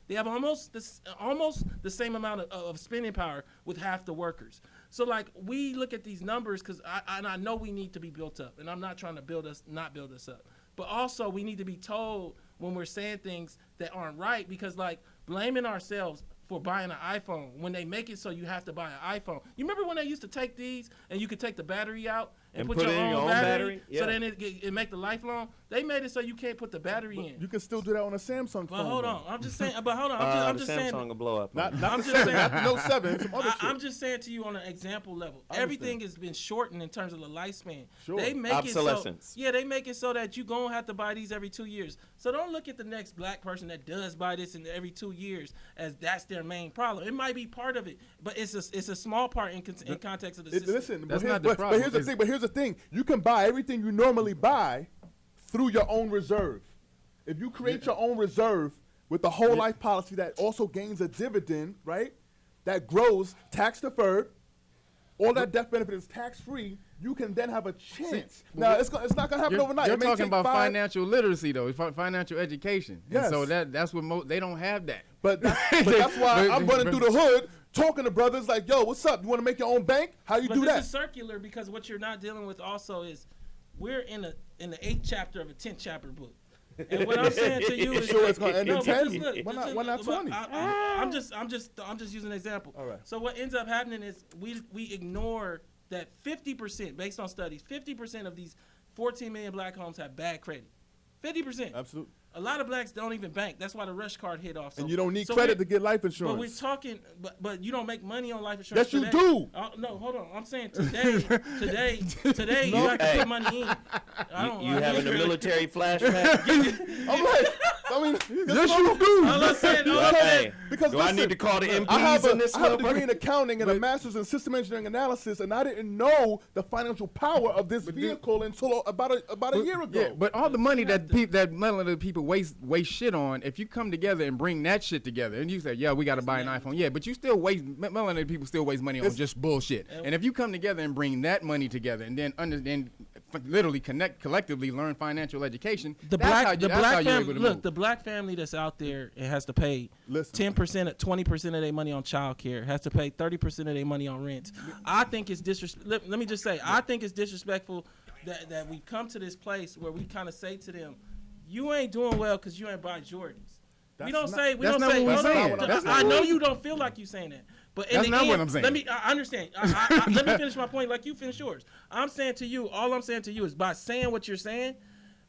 They have almost the same amount of spending power with half the workers. So, like, we look at these numbers because I know we need to be built up, and I'm not trying to not build us up. But also, we need to be told when we're saying things that aren't right, because, like, blaming ourselves for buying an iPhone when they make it so you have to buy an iPhone. You remember when they used to take these and you could take the battery out and put your own battery? Yeah. So then it make the lifelong? They made it so you can't put the battery in. You can still do that on a Samsung phone. But hold on, I'm just saying. But hold on, I'm just saying. Samsung will blow up. Not I'm the just 7, saying. not the Note 7, some other shit. I'm just saying to you on an example level. Everything has been shortened in terms of the lifespan. Sure. They make Obsolescence. it so. Yeah, they make it so that you gonna have to buy these every 2 years. So don't look at the next black person that does buy this in every 2 years as that's their main problem. It might be part of it, but it's a small part in context of the system. Listen, That's but not the problem. here's the thing. You can buy everything you normally buy through your own reserve. If you create your own reserve with the whole life policy that also gains a dividend, right? That grows tax deferred, all that death benefit is tax free. You can then have a chance. Now it's not gonna happen overnight. You're It may talking take about 5 financial literacy though, financial education. Yes. And so that's what they don't have that. But that's why I'm running through the hood talking to brothers like, yo, what's up? You want to make your own bank? How you But do this that? is circular because what you're not dealing with also is we're in the 8th chapter of a 10th chapter book. And what I'm saying to you is, sure it's gonna end in 10? Look, Why not 20? I'm just using an example. All right. So what ends up happening is we ignore that 50%, based on studies, 50% of these 14 million black homes have bad credit. 50%. Absolutely. A lot of blacks don't even bank. That's why the rush card hit off. And you don't need credit to get life insurance. But we're talking, but you don't make money on life insurance. Yes, you today. do. No, hold on. I'm saying today, you have to put money in. You having a military flashback? I'm like, I mean, yes, you do. All I'm saying, because do listen, I need to call the MPs I have in this I have a degree motherfucker? in accounting and a master's in system engineering analysis, and I didn't know the financial power of this vehicle until about a year ago. Yeah, but all the money that melanated people waste shit on, if you come together and bring that shit together, and you say, yeah, we got to buy an iPhone, yeah, but you still melanated people still waste money on just bullshit. And if you come together and bring that money together, and then literally collectively learn financial education, the black family that's out there, it has to pay 10%, 20% of their money on child care, has to pay 30% of their money on rent. I think it's disrespectful. Let me just say, I think it's disrespectful that we come to this place where we kind of say to them, you ain't doing well because you ain't buy Jordans. We don't say. I know you don't feel like you saying that, but in that's the not end, what I'm saying. I understand. Let me finish my point. Like you finish yours. I'm saying to you, all I'm saying to you is by saying what you're saying,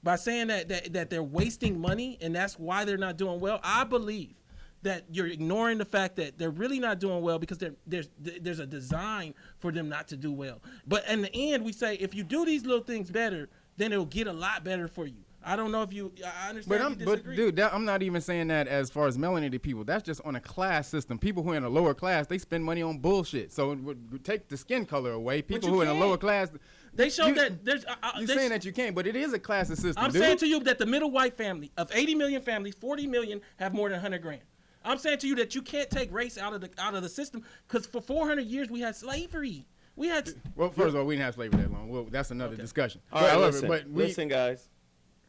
by saying that they're wasting money and that's why they're not doing well. I believe that you're ignoring the fact that they're really not doing well because there's a design for them not to do well. But in the end, we say if you do these little things better, then it'll get a lot better for you. I don't know if I understand. But dude, I'm not even saying that as far as melanated people. That's just on a class system. People who are in a lower class, they spend money on bullshit. So it would take the skin color away. People who are in a lower class, they show that there's. You're saying that you can't, but it is a class system. I'm saying to you that the middle white family of 80 million families, 40 million have more than 100 grand. I'm saying to you that you can't take race out of the system because for 400 years we had slavery. Well, first of all, we didn't have slavery that long. Well, that's another discussion. All right, listen, guys.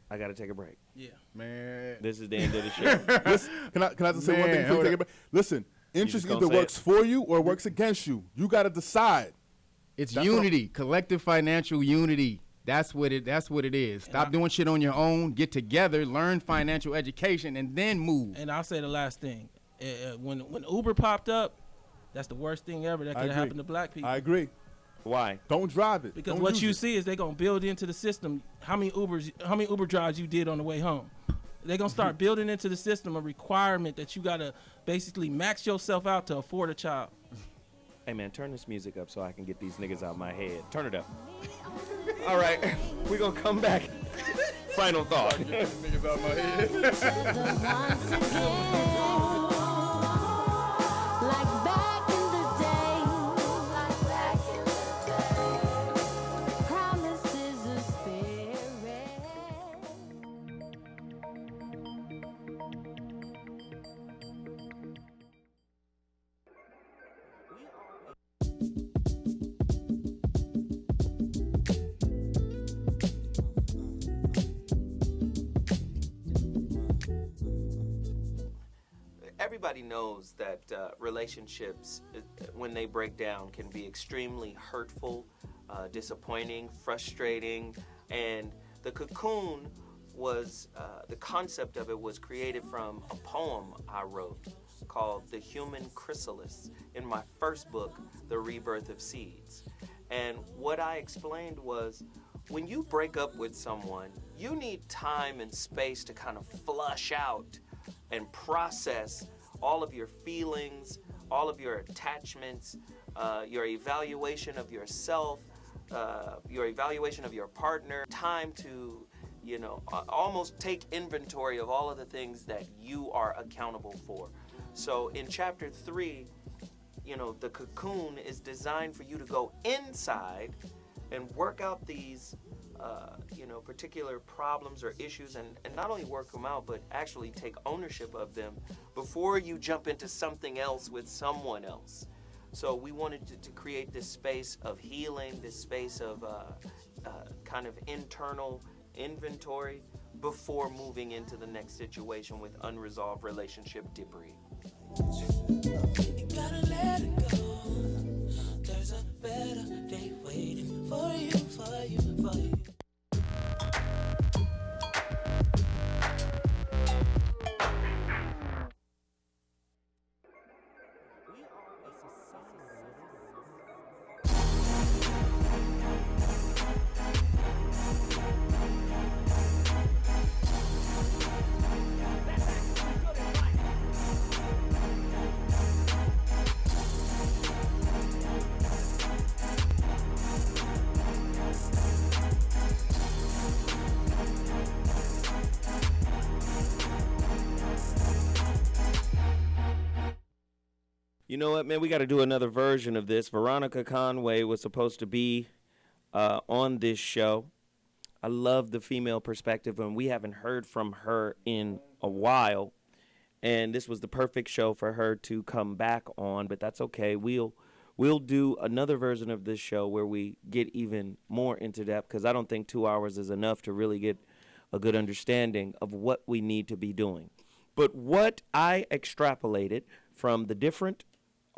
I gotta take a break. Yeah, man. This is the end of the show. Listen, can I just say one thing before you take a break? Listen, interest either works for you or works against you. You gotta decide. It's unity, collective financial unity. That's what it is. Stop doing shit on your own. Get together, learn financial education, and then move. And I'll say the last thing: when Uber popped up, that's the worst thing ever that could have happened to black people. I agree. Why? Don't drive it. Because what you see is they're gonna build into the system how many Uber drives you did on the way home. They're gonna start building into the system a requirement that you gotta basically max yourself out to afford a child. Hey man, turn this music up so I can get these niggas out my head. Turn it up. All right, we're gonna come back. Final thought. Get these niggas out my head. Everybody knows that relationships, when they break down, can be extremely hurtful, disappointing, frustrating, and the cocoon was, the concept of it was created from a poem I wrote called The Human Chrysalis in my first book, The Rebirth of Seeds. And what I explained was, when you break up with someone, you need time and space to kind of flush out and process all of your feelings, all of your attachments, your evaluation of yourself, your evaluation of your partner, time to, almost take inventory of all of the things that you are accountable for. So in chapter 3, the cocoon is designed for you to go inside and work out these particular problems or issues, and not only work them out, but actually take ownership of them before you jump into something else with someone else. So we wanted to create this space of healing, this space of kind of internal inventory before moving into the next situation with unresolved relationship debris. You gotta let it go. There's a better day waiting for you, for you, for you. You know what, man? We got to do another version of this. Veronica Conway was supposed to be on this show. I love the female perspective, and we haven't heard from her in a while. And this was the perfect show for her to come back on, but that's okay. We'll do another version of this show where we get even more into depth, because I don't think 2 hours is enough to really get a good understanding of what we need to be doing. But what I extrapolated from the different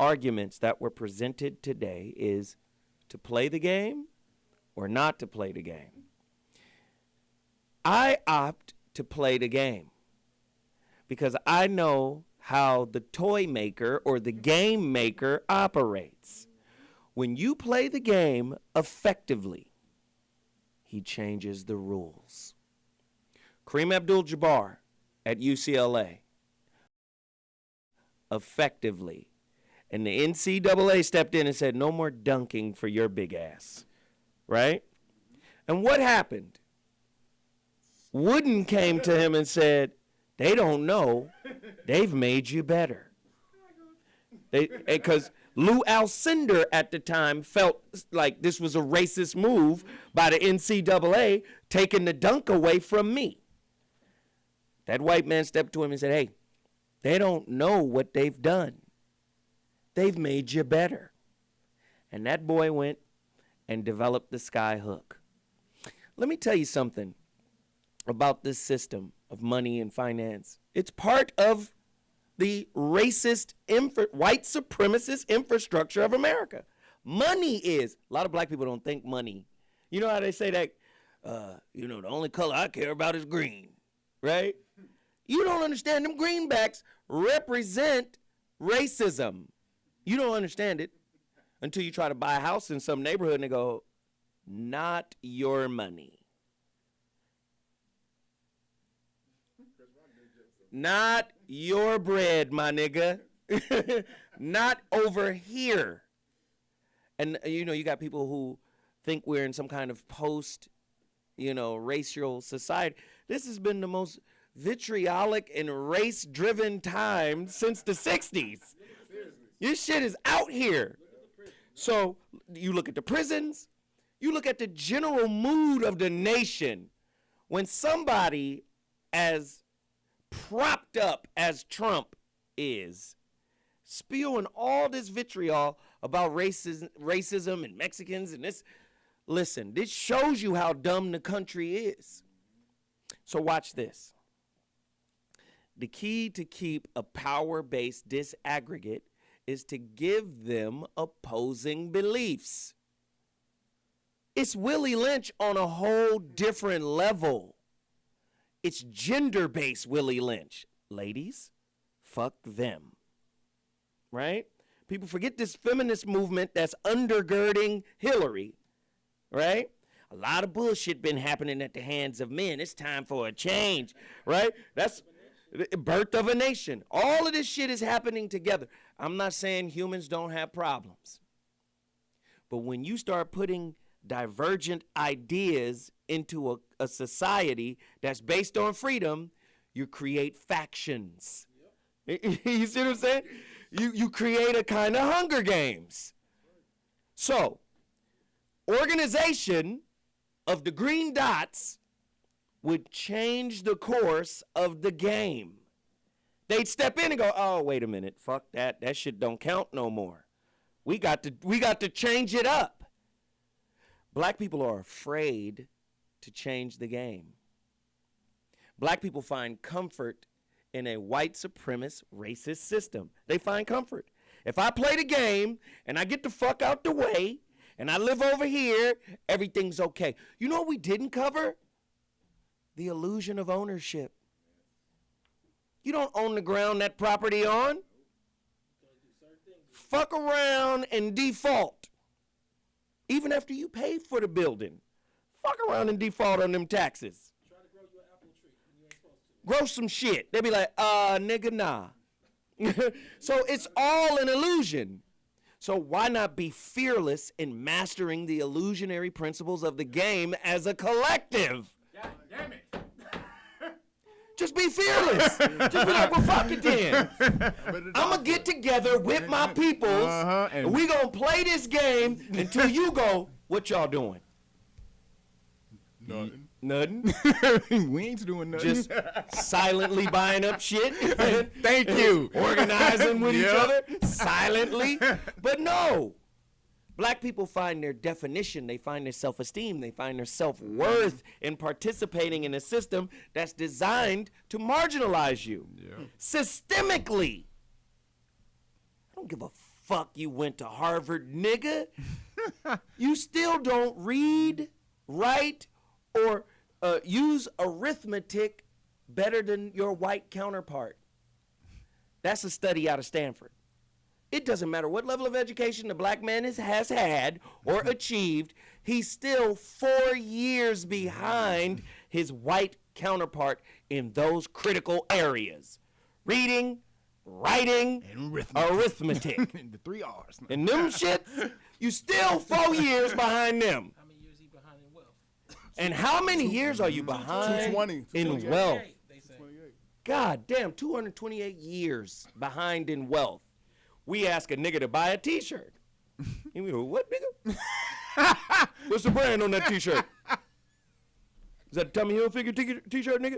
arguments that were presented today is to play the game or not to play the game. I opt to play the game because I know how the toy maker or the game maker operates. When you play the game effectively, he changes the rules. Kareem Abdul-Jabbar at UCLA, effectively. And the NCAA stepped in and said, no more dunking for your big ass, right? And what happened? Wooden came to him and said, they don't know. They've made you better. Because Lou Alcindor at the time felt like this was a racist move by the NCAA, taking the dunk away from me. That white man stepped to him and said, hey, they don't know what they've done. They've made you better. And that boy went and developed the sky hook. Let me tell you something about this system of money and finance. It's part of the racist, white supremacist infrastructure of America. Money is, a lot of black people don't think money. You know how they say that, the only color I care about is green, right? You don't understand them greenbacks represent racism. You don't understand it until you try to buy a house in some neighborhood and they go, not your money. Not your bread, my nigga. Not over here. And, you got people who think we're in some kind of post, racial society. This has been the most vitriolic and race-driven time since the 60s. This shit is out here. So you look at the prisons, you look at the general mood of the nation. When somebody as propped up as Trump is, spewing all this vitriol about racism and Mexicans and this, listen, this shows you how dumb the country is. So watch this. The key to keep a power-based disaggregate is to give them opposing beliefs. It's Willie Lynch on a whole different level. It's gender-based Willie Lynch. Ladies, fuck them. Right? People forget this feminist movement that's undergirding Hillary. Right? A lot of bullshit been happening at the hands of men. It's time for a change, right? That's the birth of a nation. All of this shit is happening together. I'm not saying humans don't have problems. But when you start putting divergent ideas into a society that's based on freedom, you create factions. You see what I'm saying? You create a kind of Hunger Games. So, organization of the green dots would change the course of the game. They'd step in and go, oh, wait a minute, fuck that. That shit don't count no more. We got to change it up. Black people are afraid to change the game. Black people find comfort in a white supremacist racist system. They find comfort. If I play the game and I get the fuck out the way and I live over here, everything's okay. You know what we didn't cover? The illusion of ownership. You don't own the ground that property on. Fuck around and default. Even after you paid for the building. Fuck around and default on them taxes. Grow some shit. They be like, nigga, nah. So it's all an illusion. So why not be fearless in mastering the illusionary principles of the game as a collective? God damn it. Just be fearless. Just be like, well, fuck it then. I'm going to get together with my peoples, and we going to play this game until you go, what y'all doing? Nothing. We ain't doing nothing. Just silently buying up shit. Thank you. Organizing with each other silently. But no. Black people find their definition, they find their self-esteem, they find their self-worth in participating in a system that's designed to marginalize you. Systemically. I don't give a fuck you went to Harvard, nigga. You still don't read, write, or use arithmetic better than your white counterpart. That's a study out of Stanford. It doesn't matter what level of education the black man has had or achieved, he's still 4 years behind his white counterpart in those critical areas. Reading, writing, and arithmetic. The 3 R's. And them shits, you still 4 years behind them. How many years he behind in wealth? And how many years are you behind 220. in wealth? God damn, 228 years behind in wealth. We ask a nigga to buy a t-shirt. He go, what, nigga? What's the brand on that t-shirt? Is that a Tommy Hilfiger t-shirt, nigga?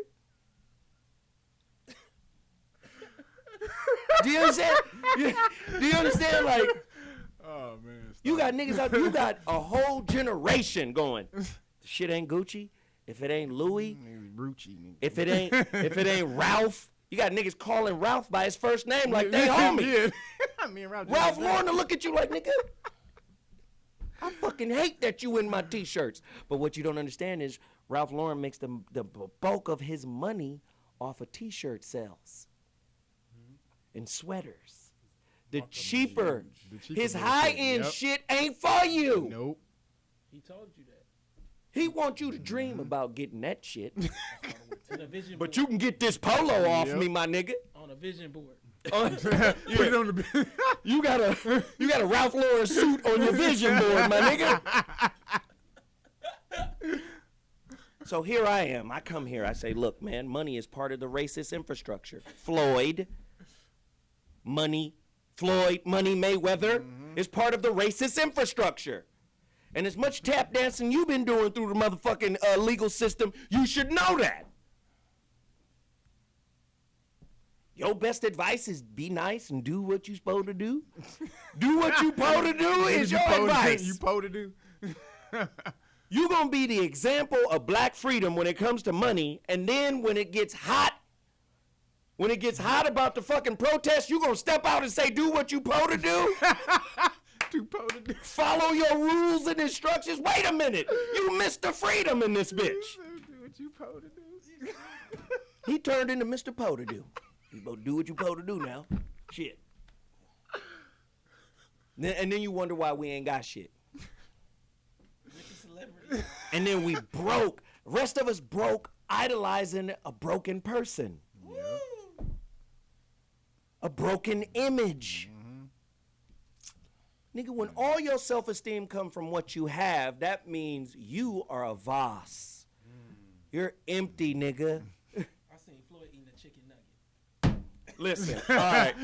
Do you understand? Do you understand? Like, oh man, you got niggas out. You got a whole generation going. The shit ain't Gucci. If it ain't Louis, if it ain't Ralph. You got niggas calling Ralph by his first name like they homie. Me and Ralph Lauren to look at you like, nigga, I fucking hate that you in my t-shirts. But what you don't understand is Ralph Lauren makes the bulk of his money off of t-shirt sales and sweaters. The cheaper his high-end shit ain't for you. Nope. He told you that. He wants you to dream about getting that shit. In a vision But board. you can get this polo off me, my nigga. On a vision board. You got a Ralph Lauren suit on your vision board, my nigga. So here I am. I come here. I say, look, man, money is part of the racist infrastructure. Floyd Money Mayweather is part of the racist infrastructure. And as much tap dancing you've been doing through the motherfucking legal system, you should know that. Your best advice is be nice and do what you supposed to do. Do what you supposed to do is your advice. You supposed to do. You gonna be the example of black freedom when it comes to money, and then when it gets hot about the fucking protest, you gonna step out and say, do what you supposed to do? Follow your rules and instructions. Wait a minute, you missed the freedom in this bitch. Do what you supposed to do. He turned into Mr. Poe-to-do. You supposed to do what you supposed to do now. Shit. And then you wonder why we ain't got shit. With the celebrity. And then we broke. Rest of us broke idolizing a broken person. A broken image. Nigga, when all your self-esteem come from what you have, that means you are a vase. You're empty, nigga. I seen Floyd eating a chicken nugget. Listen, all right.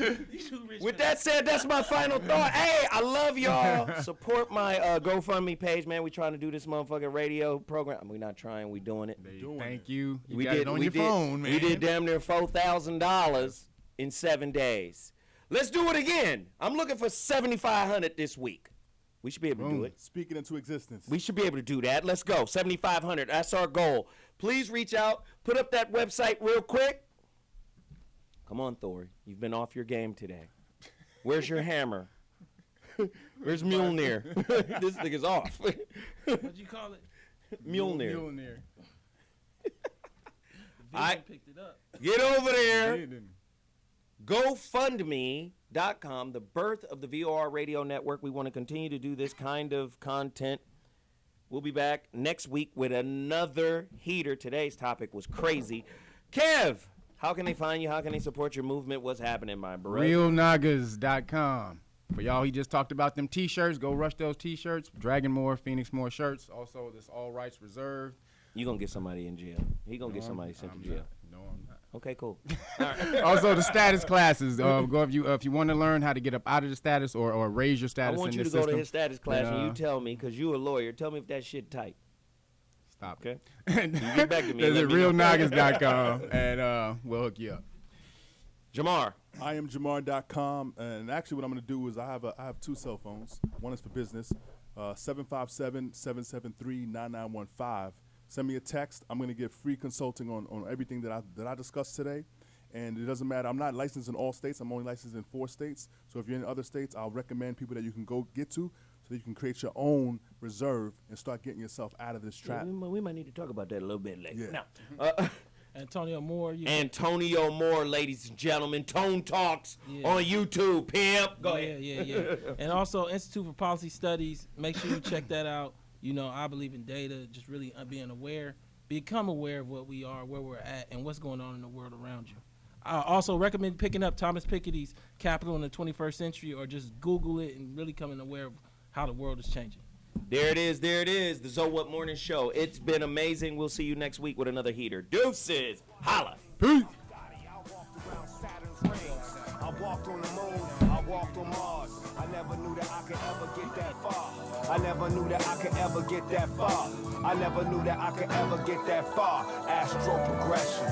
With that said, that's my final thought. Hey, I love y'all. Support my GoFundMe page, man. We trying to do this motherfucking radio program. We're not trying. We doing it. Thank you. You got it on your phone, man. We did damn near $4,000 in 7 days. Let's do it again. I'm looking for 7,500 this week. We should be able to do it. Speaking into existence. We should be able to do that. Let's go. 7,500. That's our goal. Please reach out. Put up that website real quick. Come on, Thor. You've been off your game today. Where's your hammer? Where's Millionaire? This nigga's off. What'd you call it? Millionaire. Millionaire. I picked it up. Get over there. GoFundMe.com, the birth of the VOR Radio Network. We want to continue to do this kind of content. We'll be back next week with another heater. Today's topic was crazy. Kev, how can they find you? How can they support your movement? What's happening, my brother? RealNagas.com. For y'all, he just talked about them T-shirts. Go rush those T-shirts. Dragon More, Phoenix More shirts. Also, this all rights reserved. You gonna get somebody in jail. He gonna get somebody sent to jail. No, I'm not. Okay, cool. Also, the status classes. Go if you want to learn how to get up out of the status or raise your I status want in you this to go system. to his status class then, and you tell me, because you a lawyer. Tell me if that shit tight. Stop. Okay. You get back to me. Visit realnagas.com and we'll hook you up. Jamar. I am Jamar.com, and actually what I'm going to do is I have two cell phones. One is for business, 757-773-9915. Send me a text. I'm going to get free consulting on everything that I discussed today. And it doesn't matter. I'm not licensed in all states. I'm only licensed in 4 states. So if you're in other states, I'll recommend people that you can go get to so that you can create your own reserve and start getting yourself out of this trap. Yeah, we might need to talk about that a little bit later. Yeah. Now, Antonio Moore. Antonio Moore, ladies and gentlemen. Tone Talks on YouTube. Pimp. Go ahead. Yeah. And also Institute for Policy Studies. Make sure you check that out. You know, I believe in data, just really being aware. Become aware of what we are, where we're at, and what's going on in the world around you. I also recommend picking up Thomas Piketty's Capital in the 21st Century, or just Google it and really becoming aware of how the world is changing. There it is. The ZOWHAT Morning Show. It's been amazing. We'll see you next week with another heater. Deuces. Holla. Peace. I walked on the moon, I walked on Mars. I never knew that I could ever get that far. I never knew that I could ever get that far. I never knew that I could ever get that far. Astral progression.